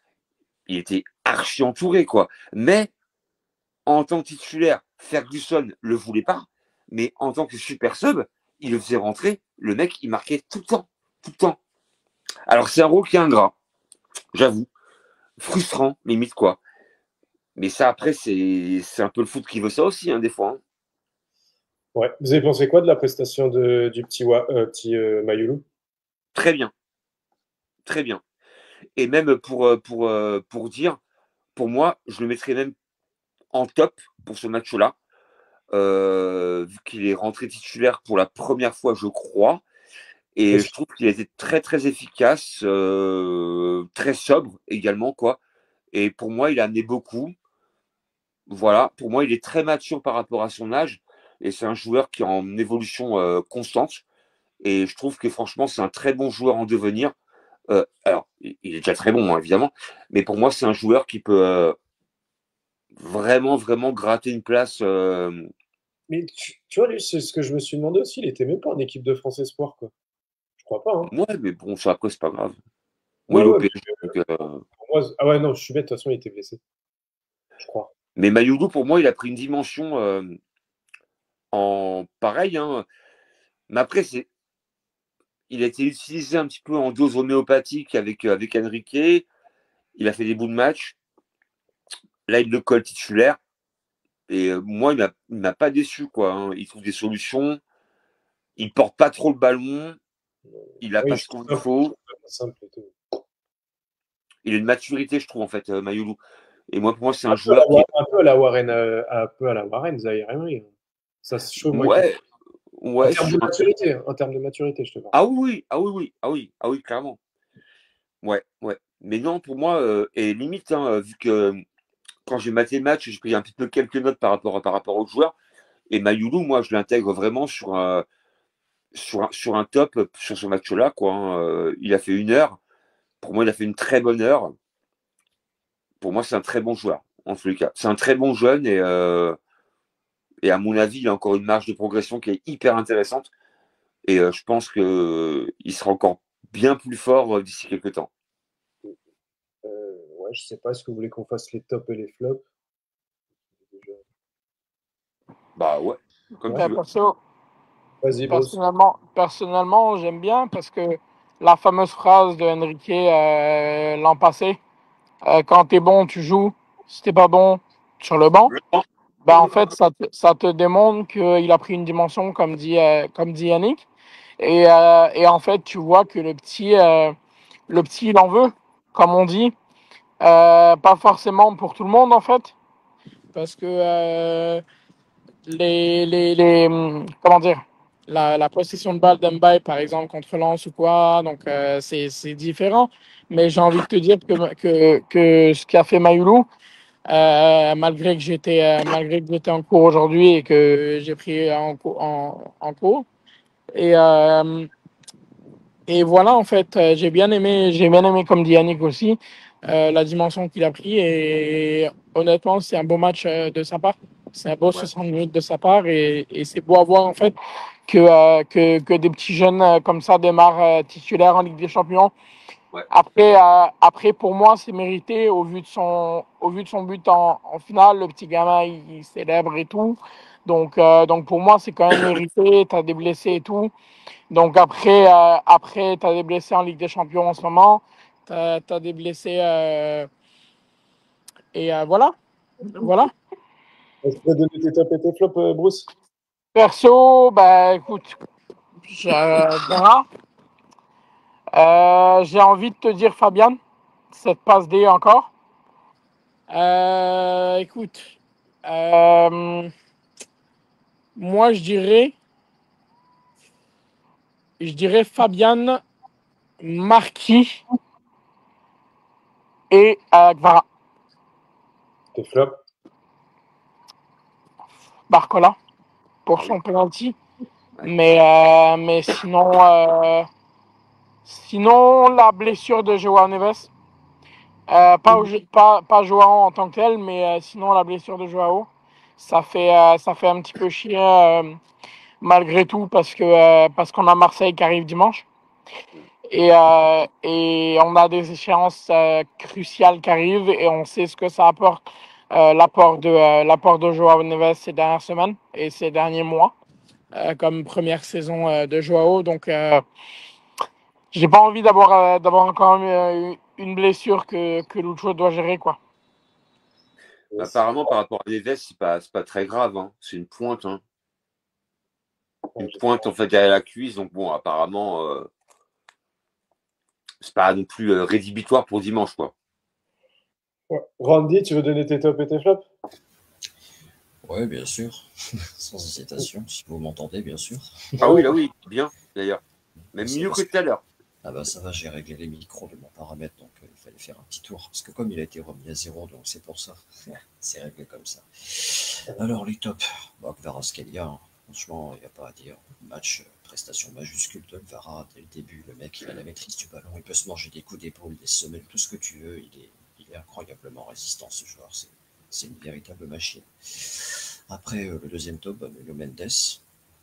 il était archi entouré, quoi. Mais en tant que titulaire, Ferguson le voulait pas, mais en tant que super sub, il le faisait rentrer. Le mec, il marquait tout le temps, tout le temps. Alors, c'est un rôle qui est ingrat, j'avoue. Frustrant, limite, quoi. Mais ça, après, c'est un peu le foot qui veut ça aussi, des fois. Ouais. Vous avez pensé quoi de la prestation du petit Mayulu? Très bien, très bien. Et même pour dire, pour moi, je le mettrais même en top pour ce match-là, vu qu'il est rentré titulaire pour la première fois, je crois. Et je trouve qu'il a été très, très efficace, très sobre également, quoi. Et pour moi, il a amené beaucoup. Voilà, pour moi, il est très mature par rapport à son âge. Et c'est un joueur qui est en évolution constante. Et je trouve que franchement, c'est un très bon joueur en devenir. Alors, il est déjà très bon, évidemment. Mais pour moi, c'est un joueur qui peut vraiment, vraiment gratter une place. Mais tu vois, lui, c'est ce que je me suis demandé aussi. Il était même pas en équipe de France Espoir, quoi. Je crois pas, hein. Ouais, mais bon, ça après, c'est pas grave. Moi, Ouais, il est au ouais, PSG. Donc, pour moi, ah ouais, non, je suis bête. De toute façon, il était blessé. Je crois. mais Mayoudou, pour moi, il a pris une dimension en pareil. Mais après, il a été utilisé un petit peu en dose homéopathique avec Enrique. Il a fait des bouts de match. Là, il le colle titulaire. Et moi, il m'a pas déçu, quoi. Il trouve des solutions. Il porte pas trop le ballon. Il a Oui, pas ce qu'il faut. simple et tout. Il a une maturité, je trouve, en fait, Mayoulou. Et moi, pour moi, c'est un Un peu à joueur qui est. un peu à la Warren, un peu à la Warren, Zaïre Emery, hein. Ça se chauffe, moi. Ouais, En ouais, termes de maturité, hein, en termes de maturité, je te parle. Ah oui, oui, ah oui, oui, ah oui, ah oui, clairement. Ouais, ouais. Mais non, pour moi, et limite, vu que quand j'ai maté le match, j'ai pris un petit peu quelques notes par rapport aux joueurs. Et Mayoulou, moi, je l'intègre vraiment sur un top sur ce match-là, quoi. Il a fait 1 heure. Pour moi, il a fait une très bonne heure. Pour moi, c'est un très bon joueur, en tous les cas. C'est un très bon jeune et à mon avis, il a encore une marge de progression qui est hyper intéressante. Et je pense qu'il sera encore bien plus fort d'ici quelques temps. Ouais, je sais pas, est-ce que vous voulez qu'on fasse les tops et les flops? Bah ouais, comme tu veux. Vas-y, Bruce. Personnellement, j'aime bien parce que la fameuse phrase de Enrique l'an passé, quand t'es bon, tu joues. Si t'es pas bon, sur le banc. Ben, en fait, ça te démontre qu'il a pris une dimension, comme dit Yannick. Et en fait, tu vois que le petit, il en veut, comme on dit. Pas forcément pour tout le monde, en fait. Parce que comment dire, la possession de balle d'Mbaye, par exemple, contre Lens ou quoi, donc c'est différent. Mais j'ai envie de te dire que ce qu'a fait Mayoulou, malgré que j'étais en cours aujourd'hui et que j'ai pris en cours. Et, euh, et voilà, en fait, j'ai bien aimé, comme dit Yannick aussi, la dimension qu'il a pris. Et honnêtement, c'est un beau match de sa part. C'est un beau Ouais. 60 minutes de sa part et c'est beau à voir en fait que des petits jeunes comme ça démarrent titulaires en Ligue des Champions. Ouais. Après, pour moi, c'est mérité au vu de son but en finale. Le petit gamin, il célèbre et tout. Donc pour moi, c'est quand même mérité. Tu as des blessés et tout. Donc après tu as des blessés en Ligue des Champions en ce moment. Tu as des blessés. Voilà. Voilà. Est-ce que tu peux donner tes tops et tes flops, Bruce? Perso, bah écoute, verra. J'ai envie de te dire Fabian, cette passe D encore. Écoute, moi je dirais Fabian, Marquis et Gvara. Tes flops? Barcola pour Ah oui. son penalty. Ouais. Mais sinon, la blessure de Joao Neves. Pas Joao en tant que tel, mais sinon la blessure de Joao. Ça fait un petit peu chier malgré tout parce qu'on a Marseille qui arrive dimanche. Et on a des échéances cruciales qui arrivent et on sait ce que ça apporte, l'apport de Joao Neves ces dernières semaines et ces derniers mois, comme première saison de Joao. Donc, j'ai pas envie d'avoir encore une blessure que Lucho doit gérer, quoi. Apparemment, par rapport à Neves, c'est pas très grave. Hein. C'est une pointe. Hein. Une pointe, en fait, derrière la cuisse. Donc, bon, apparemment, c'est pas non plus rédhibitoire pour dimanche, quoi. Ouais. Randy, tu veux donner tes tops et tes flops? Ouais, bien sûr. Sans hésitation, si vous m'entendez, bien sûr. Ah oui, là, oui, bien, d'ailleurs. Même Ça mieux va, que tout à l'heure. Ah bah ça va, j'ai réglé les micros de mon paramètre, donc il fallait faire un petit tour. Parce que comme il a été remis à 0, donc c'est pour ça. C'est réglé comme ça. Alors les tops, bah, Kvaratskhelia, hein. Franchement, il n'y a pas à dire. Match, prestation majuscule de Kvara dès le début. Le mec, il a la maîtrise du ballon, il peut se manger des coups d'épaule, des semelles, tout ce que tu veux. Il est incroyablement résistant, ce joueur. C'est une véritable machine. Après, le deuxième top, bah, Nuno Mendes.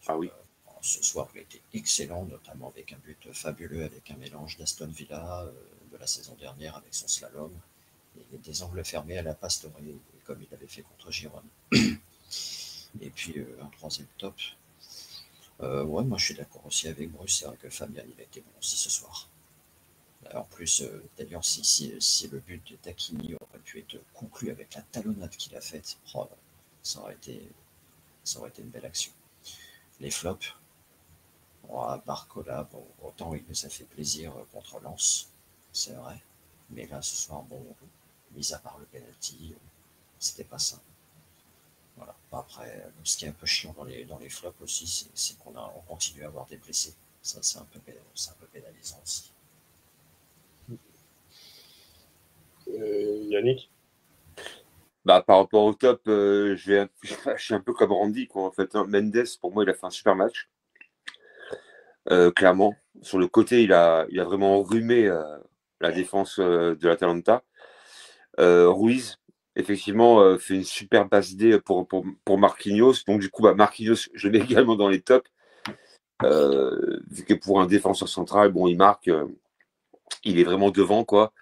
Ah oui. Ce soir, il a été excellent, notamment avec un but fabuleux, avec un mélange d'Aston Villa de la saison dernière avec son slalom, et des angles fermés à la Pastore, comme il avait fait contre Girone. Et puis un troisième top. Ouais, moi je suis d'accord aussi avec Bruce, c'est vrai que Fabien il a été bon aussi ce soir. En plus, d'ailleurs, si le but de Takini aurait pu être conclu avec la talonnade qu'il a faite, oh, ça aurait été une belle action. Les flops, Barcola, bon, autant il nous a fait plaisir contre Lens, c'est vrai. Mais là, ce soir, bon, mis à part le penalty, c'était pas ça. Voilà. Après, ce qui est un peu chiant dans les flops aussi, c'est qu'on continue à avoir des blessés. Ça, c'est un peu pénalisant aussi. Yannick? Bah, par rapport au top, je suis un peu comme Randy, quoi, en fait. Hein. Mendes, pour moi, il a fait un super match. Clairement. Sur le côté, il a vraiment enrhumé la défense de l'Atalanta. Ruiz, effectivement, fait une super passe D pour Marquinhos. Donc, du coup, bah, Marquinhos, je le mets également dans les tops. Vu que pour un défenseur central, bon, il marque, il est vraiment devant, quoi.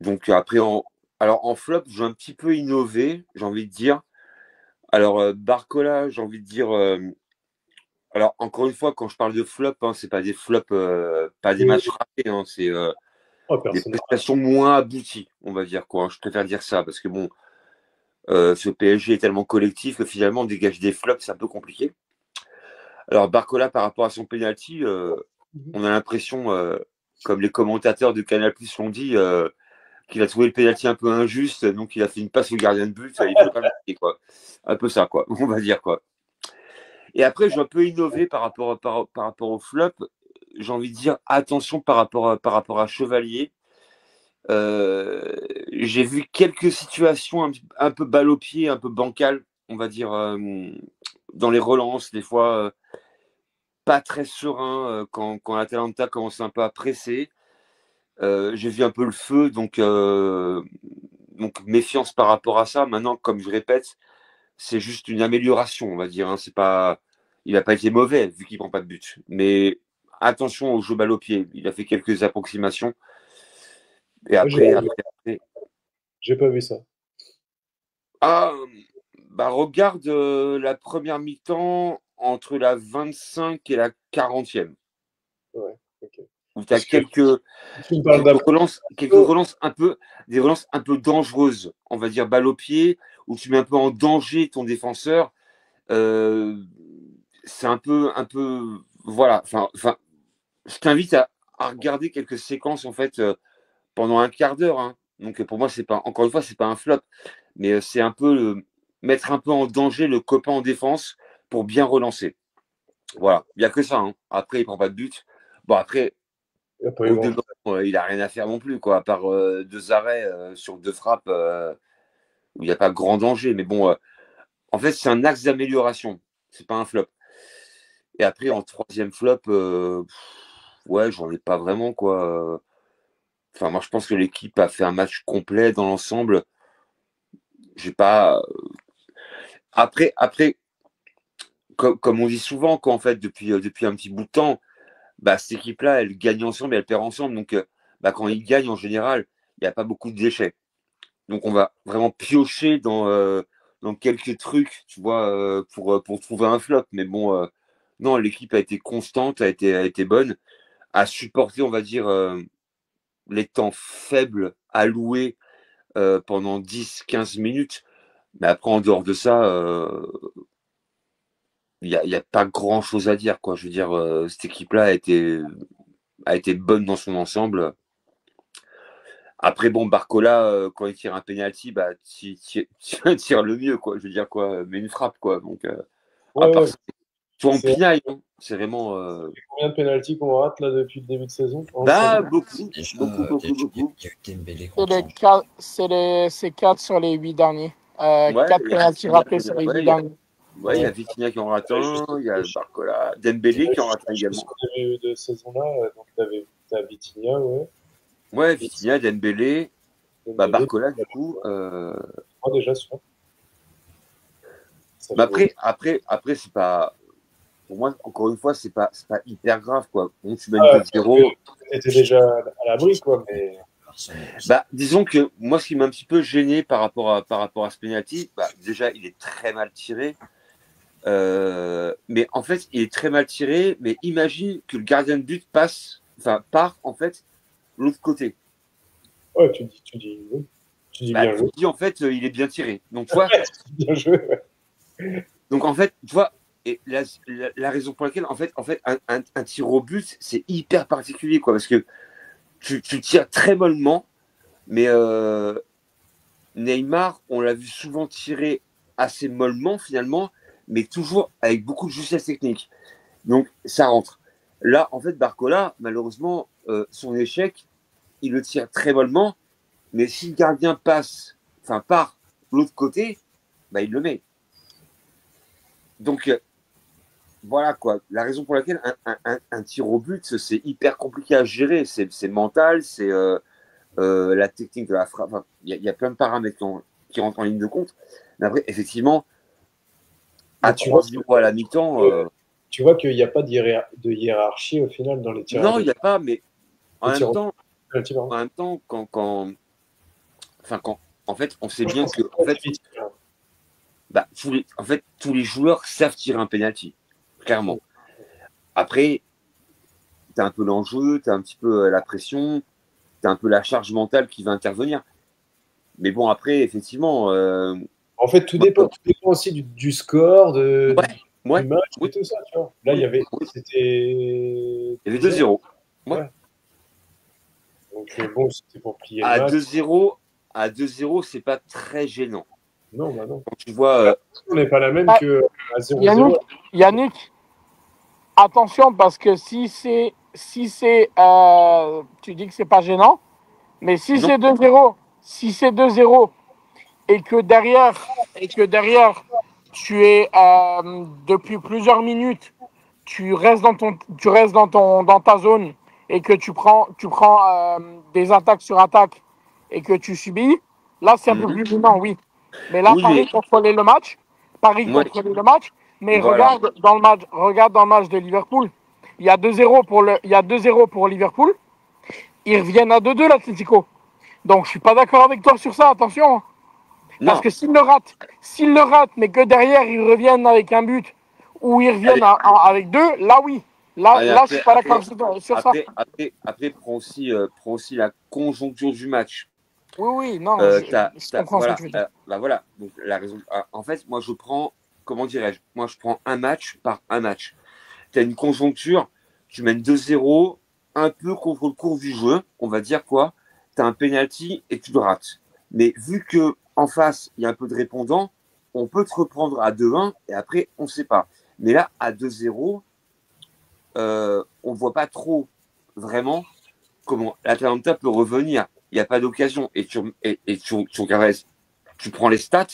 Donc, après, en flop, j'ai un petit peu innové, j'ai envie de dire. Alors, Barcola, j'ai envie de dire. Alors, encore une fois, quand je parle de flop, hein, c'est pas des flops, pas des matchs ratés, hein, c'est des prestations moins abouties, on va dire, quoi. Je préfère dire ça, parce que bon, ce PSG est tellement collectif que finalement, on dégage des flops, c'est un peu compliqué. Alors, Barcola, par rapport à son penalty, on a l'impression, comme les commentateurs de Canal+ l'ont dit, qu'il a trouvé le penalty un peu injuste, donc il a fait une passe au gardien de but, il ne voulait pas marquer, quoi. Un peu ça, quoi, on va dire, quoi. Et après, je vais un peu innover par rapport au flop. J'ai envie de dire attention par rapport à Chevalier. J'ai vu quelques situations un peu balle au pied, un peu bancales, on va dire, dans les relances, des fois pas très serein quand l'Atalanta commence un peu à presser. J'ai vu un peu le feu, donc méfiance par rapport à ça. Maintenant, comme je répète, c'est juste une amélioration, on va dire. Hein. Il n'a pas été mauvais vu qu'il ne prend pas de but. Mais attention au jeu balle au pied. Il a fait quelques approximations. Et après. J'ai pas vu ça. Ah, bah regarde la première mi-temps entre la 25 et la 40e. Ouais, ok. Où tu as quelques relances des relances un peu dangereuses, on va dire balle au pied, où tu mets un peu en danger ton défenseur. C'est un peu, voilà. Enfin, je t'invite à regarder quelques séquences en fait pendant un quart d'heure. Hein. Donc pour moi, encore une fois, c'est pas un flop, mais c'est un peu mettre un peu en danger le copain en défense pour bien relancer. Voilà, il n'y a que ça. Hein. Après, il prend pas de but. Bon, après, il n'a rien à faire non plus, quoi, à part 2 arrêts sur 2 frappes où il n'y a pas grand danger. Mais bon, en fait, c'est un axe d'amélioration. C'est pas un flop. Et après, en 3e flop, ouais, j'en ai pas vraiment, quoi. Enfin, moi, je pense que l'équipe a fait un match complet dans l'ensemble. J'ai pas. Après, comme on dit souvent, en fait, depuis un petit bout de temps, bah, cette équipe-là, elle gagne ensemble et elle perd ensemble. Donc, bah, quand ils gagnent, en général, il n'y a pas beaucoup de déchets. Donc, on va vraiment piocher dans quelques trucs, tu vois, pour trouver un flop. Mais bon, non, l'équipe a été constante, a été bonne, a supporté, on va dire, les temps faibles alloués pendant 10-15 minutes. Mais après, en dehors de ça, il n'y a pas grand-chose à dire, quoi. Je veux dire, cette équipe-là a été bonne dans son ensemble. Après, bon, Barcola, quand il tire un penalty, bah, tire le mieux, quoi. Je veux dire, quoi, mais une frappe, quoi. Donc, à part ça, toi, en pinaille, hein. C'est vraiment. Combien de pénaltys qu'on rate là depuis le début de saison? Bah, beaucoup. Il y a eu Dembélé c'est 4 sur les 8 derniers. 4 pénaltys ratés sur les 8 derniers. Ouais, il y a Vitinha qui en rate un, il y a Barcola, Dembélé qui en rate un également. Ce début de saison-là, donc t'as Vitinha, ouais. Ouais, Vitinha, Dembélé, bah Barcola, du coup. Déjà, sûr. Mais après c'est pas. Pour moi, encore une fois, c'est pas hyper grave, quoi. Donc, tu mènes 2-0. T'étais déjà à l'abri, quoi, mais. Bah, disons que moi, ce qui m'a un petit peu gêné par rapport à ce penalty, bah, déjà, il est très mal tiré. Mais en fait, il est très mal tiré. Mais imagine que le gardien de but part en fait l'autre côté. Ouais, tu dis oui. Tu dis bah, bien joué. Tu dis en fait, il est bien tiré. Donc, tu vois. Bien joué, ouais. Donc, en fait, tu vois, et la raison pour laquelle, en fait un tir au but, c'est hyper particulier, quoi, parce que tu tires très mollement, mais Neymar, on l'a vu souvent tirer assez mollement finalement, mais toujours avec beaucoup de justesse technique. Donc ça rentre. Là, en fait, Barcola, malheureusement, son échec, il le tire très mollement, mais si le gardien part l'autre côté, bah, il le met. Donc voilà, quoi. La raison pour laquelle un tir au but, c'est hyper compliqué à gérer. C'est mental, c'est la technique de la frappe. Enfin, il y a plein de paramètres qui rentrent en ligne de compte. Mais après, effectivement, à 3-0 à la mi-temps. Tu vois qu'il n'y a pas de hiérarchie au final dans les tirs. Non, il n'y a pas, mais en même temps, quand en fait, on sait bien que tous les joueurs savent tirer un penalty, clairement. Après, tu as un peu l'enjeu, tu as un petit peu la pression, tu as un peu la charge mentale qui va intervenir. Mais bon, après, effectivement. En fait, tout dépend aussi du score, du match et tout ça, tu vois. Là, il y avait 2-0. Ouais. Donc, bon, c'était pour plier le match. À 2-0, c'est pas très gênant. Non, bah non. Quand tu vois. On n'est pas la même que à 0-0. Yannick, attention, parce que si c'est tu dis que c'est pas gênant, mais si c'est 2-0, et que derrière tu es depuis plusieurs minutes, tu restes dans ta zone et que tu prends des attaques sur attaque et que tu subis, là c'est un peu plus gênant, oui. Mais là, pareil, contrôler le match, Paris Moi, contrôlait le match, mais voilà. regarde dans le match de Liverpool. Il y a 2-0 pour Liverpool. Ils reviennent à 2-2 l'Atlético. Donc je suis pas d'accord avec toi sur ça, attention. Parce Non, que s'ils le ratent, mais que derrière ils reviennent avec un but ou ils reviennent allez, avec deux, là oui. Là, allez, là je suis pas d'accord sur ça. prends aussi la conjoncture du match. Oui, oui, non, je comprends ce que Voilà, tu veux dire. bah voilà. Donc, la raison. En fait, moi, je prends, comment dirais-je, moi, je prends un match par un match. Tu as une conjoncture, tu mènes 2-0, un peu contre le cours du jeu, on va dire quoi. Tu as un penalty et tu le rates. Mais vu que en face, il y a un peu de répondant, on peut te reprendre à 2-1 et après, on ne sait pas. Mais là, à 2-0, on ne voit pas trop vraiment comment l'Atalanta peut revenir. Il n'y a pas d'occasion. Et tu prends les stats,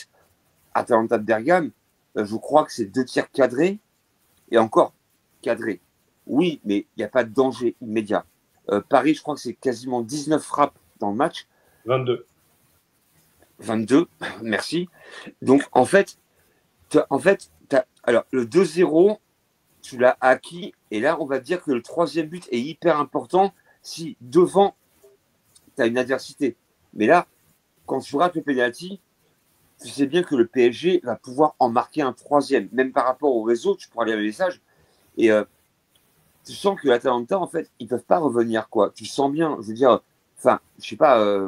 Atalanta de Bergame, je crois que c'est 2 tirs cadrés et encore cadrés. Oui, mais il n'y a pas de danger immédiat. Paris, je crois que c'est quasiment 19 frappes dans le match. 22. 22, merci. Donc, en fait, alors, le 2-0, tu l'as acquis. Et là, on va dire que le troisième but est hyper important si devant, tu as une adversité. Mais là, quand tu rates le penalty, tu sais bien que le PSG va pouvoir en marquer un troisième. Même par rapport au réseau, tu pourras lire les messages. Et tu sens que l'Atalanta, en fait, ils ne peuvent pas revenir, quoi. Tu sens bien, je veux dire, enfin, je sais pas,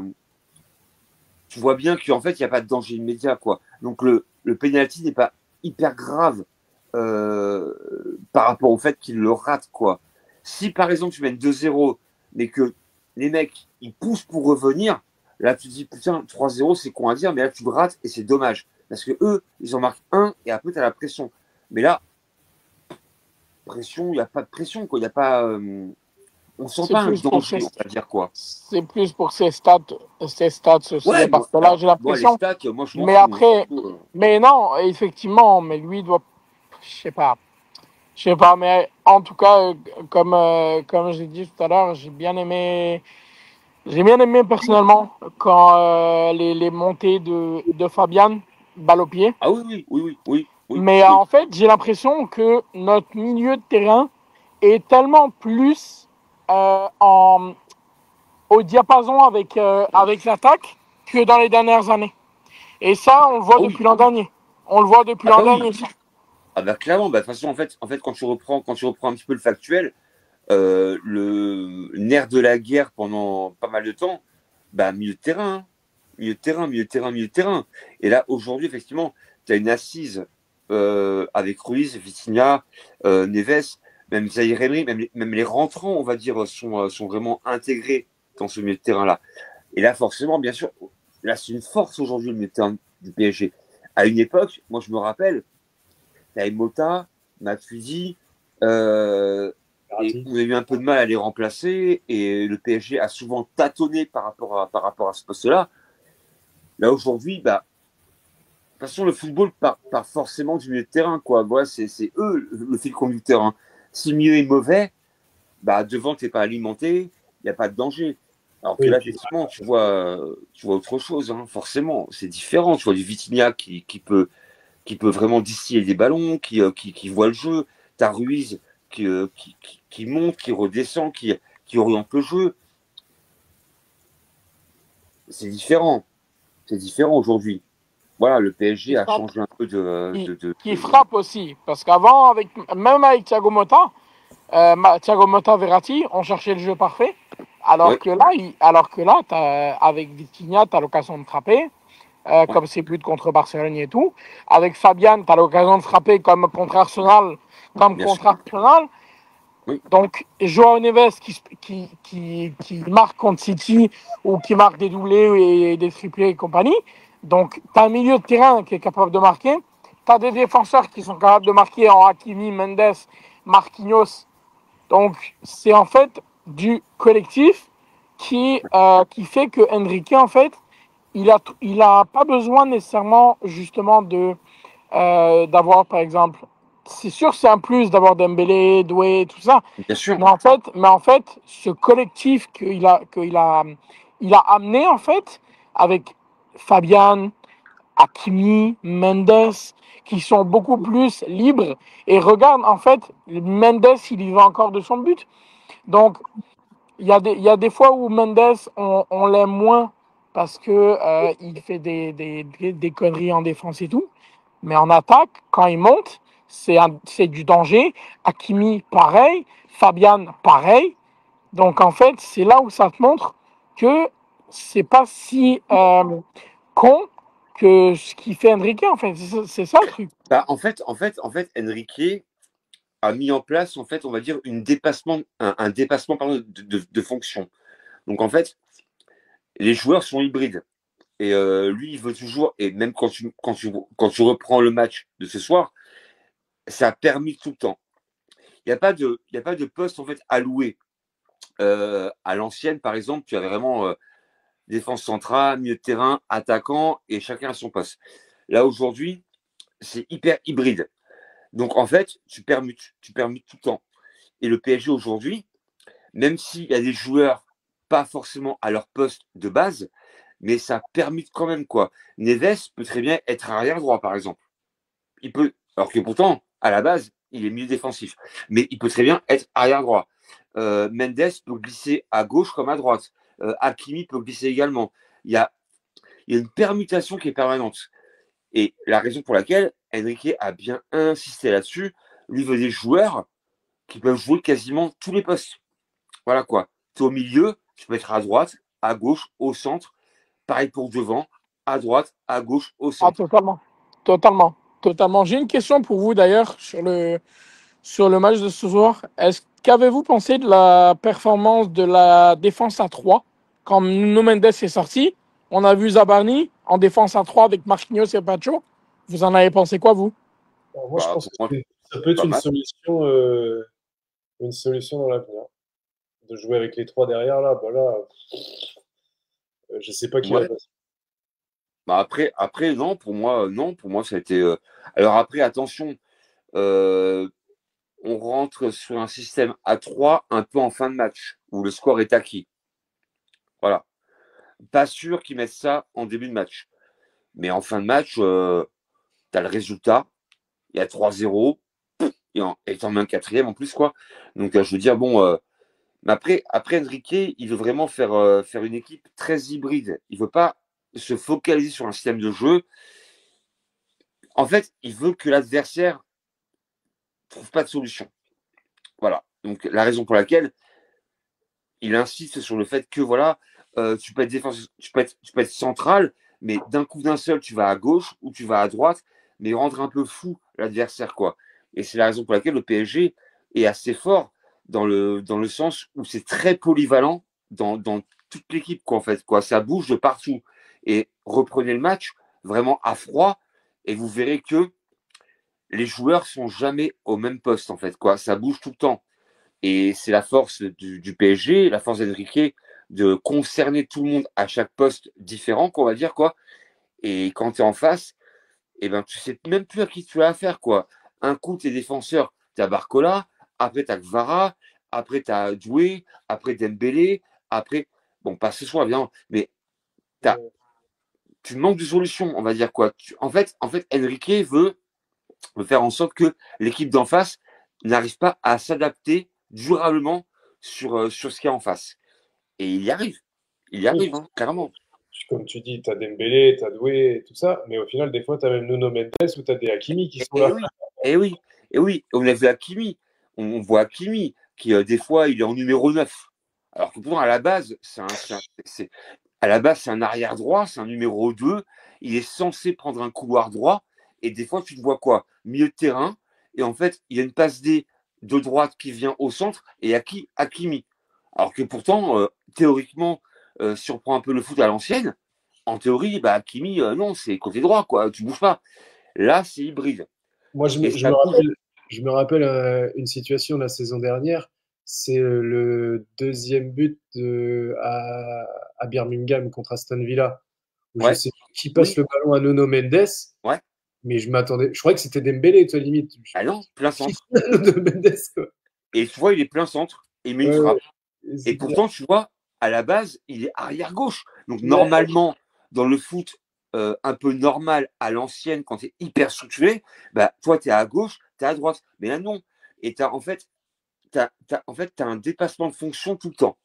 tu vois bien qu'en fait, il n'y a pas de danger immédiat, quoi. Donc, le penalty n'est pas hyper grave par rapport au fait qu'ils le ratent, quoi. Si, par exemple, tu mènes 2-0, mais que les mecs, ils poussent pour revenir, là, tu te dis, putain, 3-0, c'est con à dire, mais là, tu le rates et c'est dommage. Parce que eux, ils en marquent un et après, tu as la pression. Mais là, pression, il n'y a pas de pression, quoi. Il n'y a pas. On sent C'est pas un plus pour danger, on va dire, quoi. c'est plus pour ces stats Ouais, aussi, parce que là, j'ai moi, les l'impression. stats, moi, je m'en Mais fous. après, mais non, effectivement, mais lui doit, je sais pas. Je sais pas, mais en tout cas, comme j'ai dit tout à l'heure, j'ai bien aimé personnellement quand les montées de Fabian, balle au pied. Ah oui, oui, oui, oui, oui, oui, Mais oui. en fait, j'ai l'impression que notre milieu de terrain est tellement plus euh, en, au diapason avec l'attaque que dans les dernières années. Et ça, on le voit Ah oui, depuis l'an dernier. On le voit depuis ah l'an bah oui. dernier. Ça. Ah bah clairement, bah, de toute façon, en fait, quand tu reprends un petit peu le factuel, le nerf de la guerre pendant pas mal de temps, bah milieu de terrain, hein. Milieu de terrain, milieu de terrain, milieu de terrain. Et là, aujourd'hui, effectivement, tu as une assise avec Ruiz, Vitinha, Neves, même Zaïre Emery, même les rentrants, on va dire, sont vraiment intégrés dans ce milieu de terrain-là. Et là, forcément, bien sûr, là, c'est une force aujourd'hui, le milieu de terrain du PSG. À une époque, moi, je me rappelle, t'avais Mota, Matuidi, et on a eu un peu de mal à les remplacer, et le PSG a souvent tâtonné par rapport à ce poste-là. Là, aujourd'hui, bah, de toute façon, le football part forcément du milieu de terrain, quoi. Voilà, c'est eux le fil conducteur, hein. Si le milieu est mauvais, bah, devant, tu n'es pas alimenté, il n'y a pas de danger. Alors que Oui, là, puis, effectivement, tu vois autre chose, hein. Forcément, c'est différent. Tu vois du Vitinha qui peut vraiment distiller des ballons, qui voit le jeu. Tu as Ruiz qui monte, qui redescend, qui oriente le jeu. C'est différent. C'est différent aujourd'hui. Voilà, le Qui PSG a frappe, changé un peu qui frappe aussi. Parce qu'avant, même avec Thiago Motta, Thiago Motta Verratti, on cherchait le jeu parfait. Ouais, Alors que là avec Vitinha, tu as l'occasion de frapper, ouais, comme ses buts contre Barcelone et tout. Avec Fabian, tu as l'occasion de frapper comme contre Arsenal. Comme bien sûr. contre Arsenal. Oui, Donc, Joao Neves qui marque contre City ou qui marque des doublés et des triplés et compagnie. Donc, tu as un milieu de terrain qui est capable de marquer. Tu as des défenseurs qui sont capables de marquer en Hakimi, Mendes, Marquinhos. Donc, c'est en fait du collectif qui fait que Enrique, en fait, il a pas besoin nécessairement justement d'avoir, par exemple, c'est sûr c'est un plus d'avoir Dembélé, Doué, tout ça, bien sûr. mais en fait, ce collectif il a amené en fait avec Fabian, Hakimi, Mendes, qui sont beaucoup plus libres. Et regarde, en fait, Mendes, il y va encore de son but. Donc, il y a des fois où Mendes, on l'aime moins parce que il fait des conneries en défense et tout. Mais en attaque, quand il monte, c'est du danger. Hakimi, pareil. Fabian, pareil. Donc, en fait, c'est là où ça te montre que c'est pas si con que ce qu'il fait Enrique, en fait. C'est ça le truc. Bah, en fait, Enrique a mis en place, en fait, on va dire, un dépassement pardon, de fonction. Donc, en fait, les joueurs sont hybrides. Et lui, il veut toujours, et même quand tu reprends le match de ce soir, ça a permis tout le temps. Il y a pas de poste, en fait, alloué. À l'ancienne, par exemple, tu avais vraiment défense centrale, milieu de terrain, attaquant, et chacun à son poste. Là, aujourd'hui, c'est hyper hybride. Donc, en fait, tu permutes tout le temps. Et le PSG aujourd'hui, même s'il y a des joueurs pas forcément à leur poste de base, mais ça permute quand même quoi. Neves peut très bien être arrière droit, par exemple. Il peut, alors que pourtant, à la base, il est milieu défensif. Mais il peut très bien être arrière droit. Mendes peut glisser à gauche comme à droite. Hakimi peut glisser également. Il y a, il y a une permutation qui est permanente. Et la raison pour laquelle Enrique a bien insisté là-dessus, lui veut des joueurs qui peuvent jouer quasiment tous les postes. Voilà quoi. Tu es au milieu, tu peux être à droite, à gauche, au centre. Pareil pour devant, à droite, à gauche, au Ah, centre. totalement. Totalement. Totalement. J'ai une question pour vous d'ailleurs sur le match de ce soir. Qu'avez-vous pensé de la performance de la défense à 3 quand Nuno Mendes est sorti? On a vu Zabarni en défense à 3 avec Marquinhos et Pacho. Vous en avez pensé quoi, vous? Alors, moi, je Bah, pense pour que moi, ça peut être pas mal. une solution dans l'avenir. De jouer avec les trois derrière, là, bah là, je sais pas qui va Ouais. passer. Bah après, non, non, pour moi, ça a été. Alors après, attention, euh, on rentre sur un système à 3 un peu en fin de match, où le score est acquis. Voilà. Pas sûr qu'ils mettent ça en début de match. Mais en fin de match, tu as le résultat, il y a 3-0, et t'en mets un quatrième en plus, quoi. Donc, je veux dire, bon, mais après Enrique, il veut vraiment faire une équipe très hybride. Il veut pas se focaliser sur un système de jeu. En fait, il veut que l'adversaire trouve pas de solution. Voilà. Donc, la raison pour laquelle il insiste sur le fait que, voilà, tu peux être défensif, tu peux être central, mais d'un coup d'un seul, tu vas à gauche ou tu vas à droite, mais rendre un peu fou l'adversaire, quoi. Et c'est la raison pour laquelle le PSG est assez fort dans le sens où c'est très polyvalent dans toute l'équipe, quoi, en fait, quoi. Ça bouge de partout. Et reprenez le match vraiment à froid et vous verrez que les joueurs sont jamais au même poste, en fait, quoi. Ça bouge tout le temps. Et c'est la force du PSG, la force d'Enrique, de concerner tout le monde à chaque poste différent, qu'on va dire, quoi. Et quand tu es en face, eh ben, tu sais même plus à qui tu as affaire, quoi. Un coup, tu es défenseur, tu as Barcola, après, tu as Kvara, après, tu as Doué, après Dembélé, après, bon, pas ce soir, bien, mais t'as, tu manques de solution, on va dire, quoi. En fait, Enrique veut faire en sorte que l'équipe d'en face n'arrive pas à s'adapter durablement sur ce qu'il y a en face. Et il y arrive. Il y Oui, arrive, hein, carrément. comme tu dis, tu as Dembélé, tu as Doué, et tout ça, mais au final, des fois, tu as même Nuno Mendes ou tu as des Hakimi qui sont Et là. oui, et oui, et oui. On a vu Hakimi. On voit Hakimi qui, des fois, il est en numéro 9. Alors que pourtant, à la base, à la base, c'est un arrière droit, c'est un numéro 2. Il est censé prendre un couloir droit. Et des fois, tu te vois quoi? Milieu de terrain. Et en fait, il y a une passe D de droite qui vient au centre et Hakimi. Alors que pourtant, théoriquement, si on prend un peu le foot à l'ancienne, en théorie, bah, Hakimi, non, c'est côté droit, quoi. Tu bouges pas. Là, c'est hybride. Moi, Et ça bouge. je me rappelle une situation la saison dernière. C'est le deuxième but à Birmingham contre Aston Villa, où je Ouais, sais plus qui passe oui, le ballon à Nuno Mendes, ouais. mais je m'attendais. Je croyais que c'était Dembélé, toi, limite. Ah non, plein Qui centre. Nuno Mendes, quoi. Et tu vois, il est plein centre et il met une Ouais, ouais, frappe. c'est Et clair. pourtant, tu vois, à la base, il est arrière gauche. Donc Ouais, normalement, dans le foot, un peu normal à l'ancienne, quand tu es hyper structuré, bah, toi, tu es à gauche, tu es à droite. Mais là, non. Et en fait, tu as un dépassement de fonction tout le temps.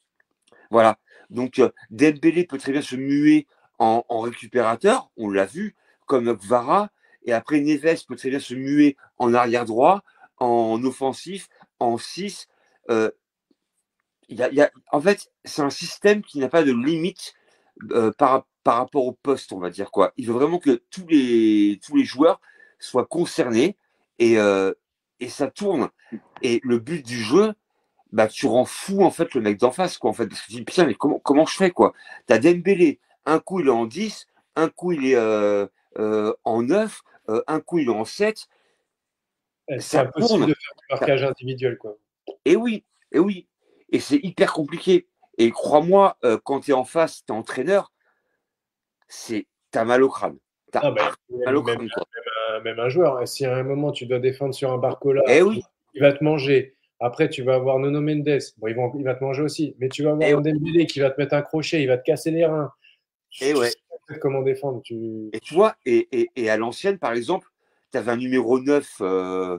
Voilà. Donc, Dembélé peut très bien se muer en récupérateur, on l'a vu, comme Kvara. Et après, Neves peut très bien se muer en arrière droit, en offensif, en 6. En fait, c'est un système qui n'a pas de limite par rapport au poste, on va dire quoi. Il veut vraiment que tous les joueurs soient concernés et ça tourne. Et le but du jeu, bah, tu rends fou en fait le mec d'en face, quoi, en fait, parce que tu dis putain, mais comment je fais, quoi. T'as Dembélé, un coup il est en 10, un coup il est en 9, un coup il est en 7. C'est impossible de faire du marquage individuel, quoi. Et oui, et oui. Et c'est hyper compliqué. Et crois-moi, quand tu es en face, tu es entraîneur, t'as mal au crâne. T'as mal au crâne, quoi. Même un joueur, si à un moment tu dois défendre sur un Barcola, Eh oui. il va te manger. Après, tu vas avoir Nuno Mendes. Bon, il va te manger aussi. Mais tu vas avoir un Dembélé qui va te mettre un crochet, il va te casser les reins. Et ouais. Comment défendre. Et tu vois, et à l'ancienne, par exemple, tu avais un numéro 9, je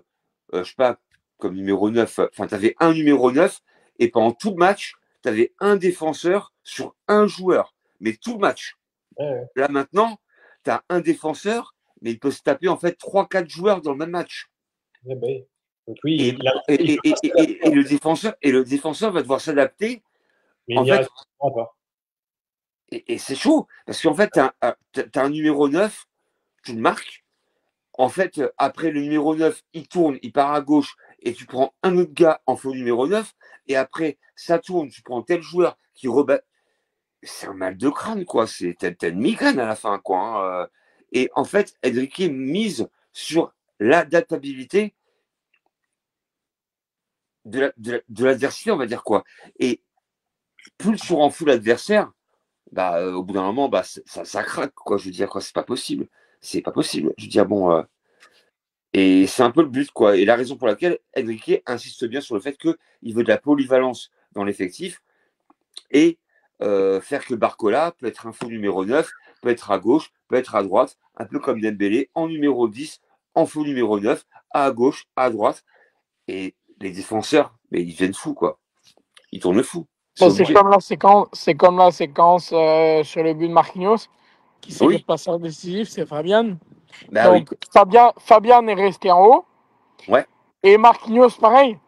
sais pas, comme numéro 9, enfin, tu avais un numéro 9, et pendant tout le match, tu avais un défenseur sur un joueur. Mais tout le match. Ouais. Là, maintenant, tu as un défenseur, mais il peut se taper en fait 3-4 joueurs dans le même match. Ouais, bah oui. Donc, oui, et le défenseur va devoir s'adapter. Mais il n'y arrive pas. Et c'est chaud, parce qu'en fait, tu as un numéro 9, tu le marques. En fait, après le numéro 9, il tourne, il part à gauche, et tu prends un autre gars en faux numéro 9, et après, ça tourne, tu prends tel joueur qui rebat. C'est un mal de crâne, quoi. T'as une migraine à la fin, quoi. Hein. Et en fait, Enrique mise sur l'adaptabilité de l'adversité, on va dire, quoi. Et plus tu rends fou l'adversaire, bah, au bout d'un moment, bah, ça craque, quoi. Je veux dire, quoi, c'est pas possible. C'est pas possible. Je veux dire, bon. Et c'est un peu le but, quoi. Et la raison pour laquelle Enrique insiste bien sur le fait qu'il veut de la polyvalence dans l'effectif et faire que Barcola peut être un faux numéro 9, peut être à gauche, peut être à droite, un peu comme Dembélé, en numéro 10, en faux numéro 9, à gauche, à droite. Et les défenseurs, mais ils viennent fous, quoi. Ils tournent fou. C'est comme la séquence sur le but de Marquinhos, qui sait que le passeur décisif, c'est Fabian. Bah, donc, Fabian est resté en haut. Ouais. Et Marquinhos, pareil.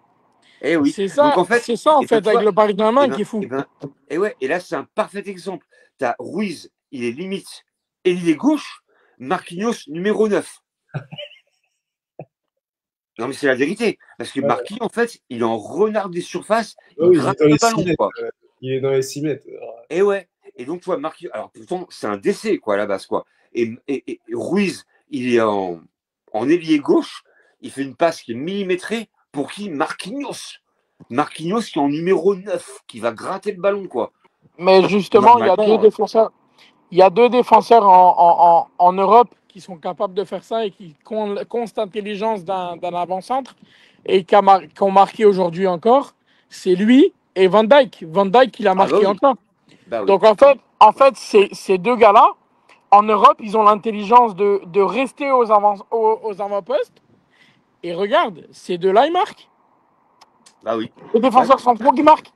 Et oui. C'est ça, en fait, avec le Paris Saint-Germain qui est fou. Et ouais, et là, c'est un parfait exemple. Tu as Ruiz, il est limite ailier gauche, Marquinhos, numéro 9. Non, mais c'est la vérité. Parce que Marquinhos, en fait, il est en renard des surfaces. Il gratte le ballon, quoi. Il est dans les 6 mètres. Et ouais. Et donc, tu vois, Marquinhos. Alors, pourtant, c'est un décès, quoi, à la base, quoi. Et Ruiz, il est en ailier gauche. Il fait une passe qui est millimétrée. Pour qui? Marquinhos. Marquinhos qui est en numéro 9, qui va gratter le ballon, quoi. Mais justement, il y a deux défenseurs. Il y a deux défenseurs en Europe qui sont capables de faire ça et qui ont la constante intelligence d'un avant-centre et qui ont marqué aujourd'hui encore. C'est lui et Van Dijk. Van Dijk, il a marqué encore. Bah oui. Donc, en fait ces deux gars-là, en Europe, ils ont l'intelligence de rester aux avant-postes. Et regarde, ces deux-là, ils marquent. Bah oui. Les défenseurs centraux qui marquent.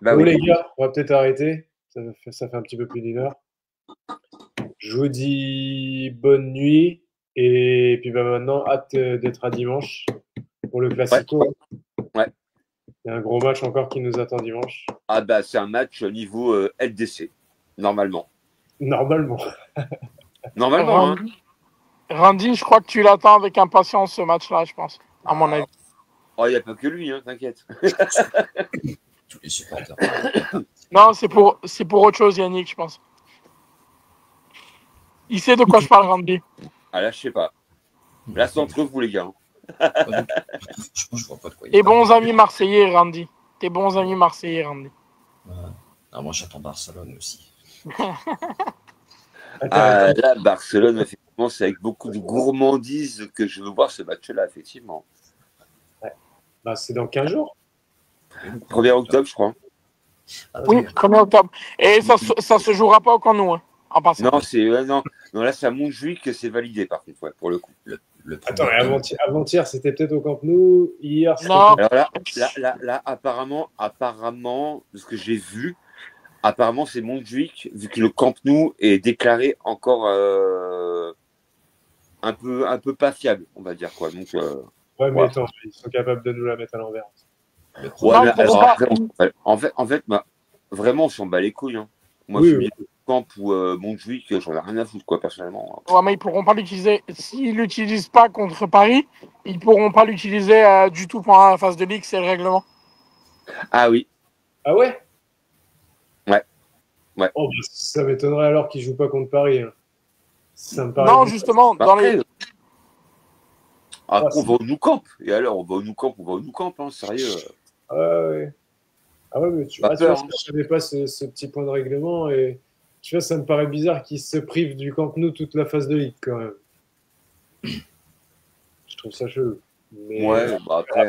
Bah bon, oui. Les gars, on va peut-être arrêter. Ça fait un petit peu plus d'une heure. Je vous dis bonne nuit. Et puis bah, maintenant, hâte d'être à dimanche pour le Classico. Ouais. Il y a un gros match encore qui nous attend dimanche. Ah bah c'est un match niveau LDC, normalement. Normalement. Normalement. Randy, je crois que tu l'attends avec impatience ce match-là, je pense, à mon avis. Oh, il n'y a pas que lui, hein, t'inquiète. Tous les supporters. Non, c'est pour autre chose, Yannick, je pense. Il sait de quoi je parle, Randy. Ah là, je sais pas. Là, c'est entre vous, les gars. Je vois pas de quoi il Tes bons amis marseillais, Randy. Tes bons amis marseillais, Randy. Non, moi, j'attends Barcelone aussi. Ah, là, Barcelone, effectivement, c'est avec beaucoup de gourmandise que je veux voir ce match-là, effectivement. Ouais. Bah, c'est dans 15 jours. 1er octobre, je crois. Oui, 1er octobre. Et ça se jouera pas au Camp Nou. Hein. en passant. Non, non, là, c'est à Montjuic que c'est validé, par contre, ouais, pour le coup. Attends, avant-hier, c'était peut-être au Camp Nou. Hier, c'était Non. Alors là, apparemment, de ce que j'ai vu, apparemment, c'est Montjuic, vu que le Camp Nou est déclaré encore un peu pas fiable, on va dire, quoi. Donc, Ouais, mais ouais. attends, ils sont capables de nous la mettre à l'envers. Ouais, Non, mais pour alors, ça- après, en fait, bah, vraiment, on s'en bat les couilles, hein. Moi, Oui, je oui. suis Camp ou Montjuic, j'en ai rien à foutre, quoi, personnellement. Ouais, mais ils pourront pas l'utiliser. S'ils l'utilisent pas contre Paris, ils pourront pas l'utiliser du tout pendant la phase de ligue, c'est le règlement. Ah oui, Ah ouais? Ouais. Ouais. Oh, bah, ça m'étonnerait alors qu'ils jouent pas contre Paris. Hein. Ça me paraît Non, bizarre. justement, bah, dans après, les. on va au Nou Camp. Et alors, on va au Nou Camp, hein, sérieux. Ah ouais. Ah ouais, mais tu Pas tu vois, peur, hein. je savais pas ce petit point de règlement et tu vois, ça me paraît bizarre qu'ils se privent du Camp Nou toute la phase de ligue quand même. Je trouve ça chelou. Mais Ouais, bah après,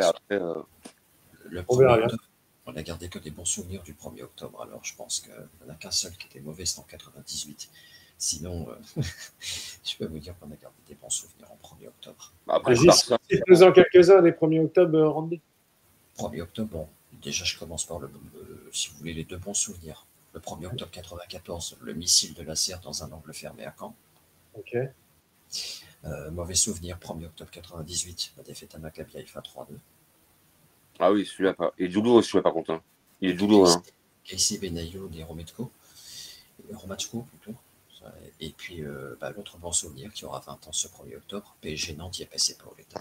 Le On verra 1er bien. octobre, on a gardé que des bons souvenirs du 1er octobre. Alors je pense qu'il n'y en a qu'un seul qui était mauvais, c'était en 98. Sinon, je peux vous dire qu'on a gardé des bons souvenirs en 1er octobre. après, le vas-y, Barça, fais-nous-en quelques-uns des 1er octobre, Randy. 1er octobre, bon, déjà je commence par si vous voulez, les deux bons souvenirs. Le 1er octobre 94, le missile de la Serre dans un angle fermé à Caen. Ok. Mauvais souvenir, 1er octobre 98, la défaite à Maccabi Haïfa 3-2. ah oui, celui-là, pas. Il est douloureux, celui-là, par contre. Hein. Il est douloureux. Hein. Casey Benayoun et Romatchko plutôt. Et puis l'autre bon souvenir qui aura 20 ans ce 1er octobre, PSG Nantes y est passé pour l'État.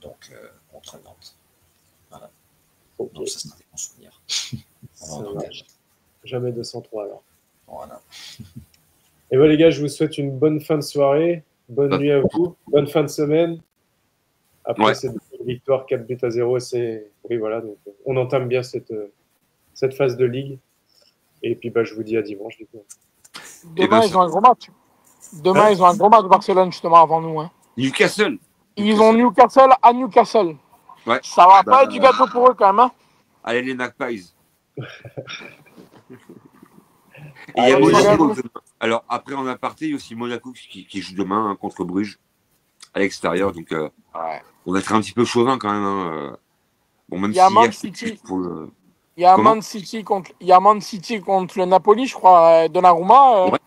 Donc contre Nantes. Voilà. Ok. Donc ça sera des bons souvenirs. On va Ça en va. engager. Jamais 203 alors. Voilà. Et voilà les gars, je vous souhaite une bonne fin de soirée, bonne nuit à vous, bonne fin de semaine. Après Ouais. cette victoire 4-0, oui voilà, donc on entame bien cette phase de ligue. Et puis je vous dis à dimanche du coup. Demain, ils ont un gros match. Demain, ils ont un gros match Barcelone, justement, avant nous. Hein. Newcastle. Ils ont Newcastle à Newcastle. Ouais. Ça va pas être du gâteau pour eux, quand même. Hein. Allez, les Magpies. Ah, il y a oui, Monaco oui. demain. Alors, après, en aparté, il y a aussi Monaco qui joue demain hein, contre Bruges à l'extérieur. Donc, on va être un petit peu chauvin quand même. Hein. Bon, même Il y a si Man hier, City. pour le... Il y a Comment Man City contre le Napoli, je crois, Donnarumma, Ouais.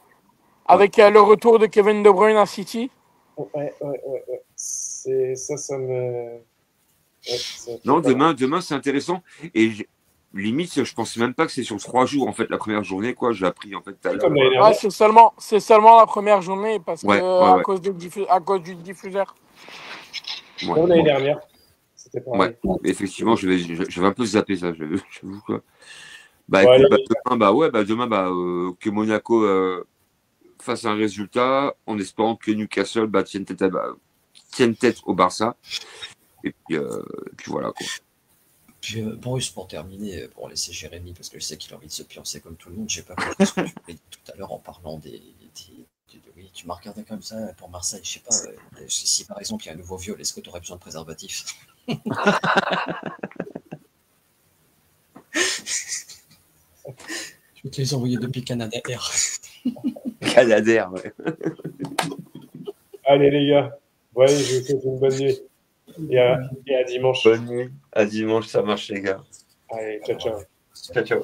avec le retour de Kevin De Bruyne à City. Ouais. Ça me. Ouais, Non, demain c'est intéressant. Et limite, je pensais même pas que c'est sur 3 jours, en fait, la première journée, quoi. J'ai appris, en fait, tout à l'heure. Comme l'année Ouais, dernière. c'est seulement la première journée parce Ouais, que ouais. à cause du diffuseur. Ouais. Comme l'année dernière. C'était pareil. Ouais, effectivement, j'avais un peu zappé ça, j'avoue, quoi. Ouais, Écoute, demain, que Monaco fasse un résultat en espérant que Newcastle tienne tête au Barça. Et puis voilà, quoi. Puis Bruce, pour terminer, pour laisser Jérémy, parce que je sais qu'il a envie de se pioncer comme tout le monde, j'ai pas compris ce que tu voulais dire tout à l'heure en parlant oui, tu m'as regardé comme ça pour Marseille, je sais pas, si par exemple il y a un nouveau viol, est-ce que tu aurais besoin de préservatif? Je vais te les envoyer depuis Canada Air. Canadair, ouais. Allez les gars. Ouais, je vous souhaite une bonne nuit. Et à dimanche. Bonne nuit. À dimanche, ça marche, les gars. Allez, ciao. Ciao, ciao.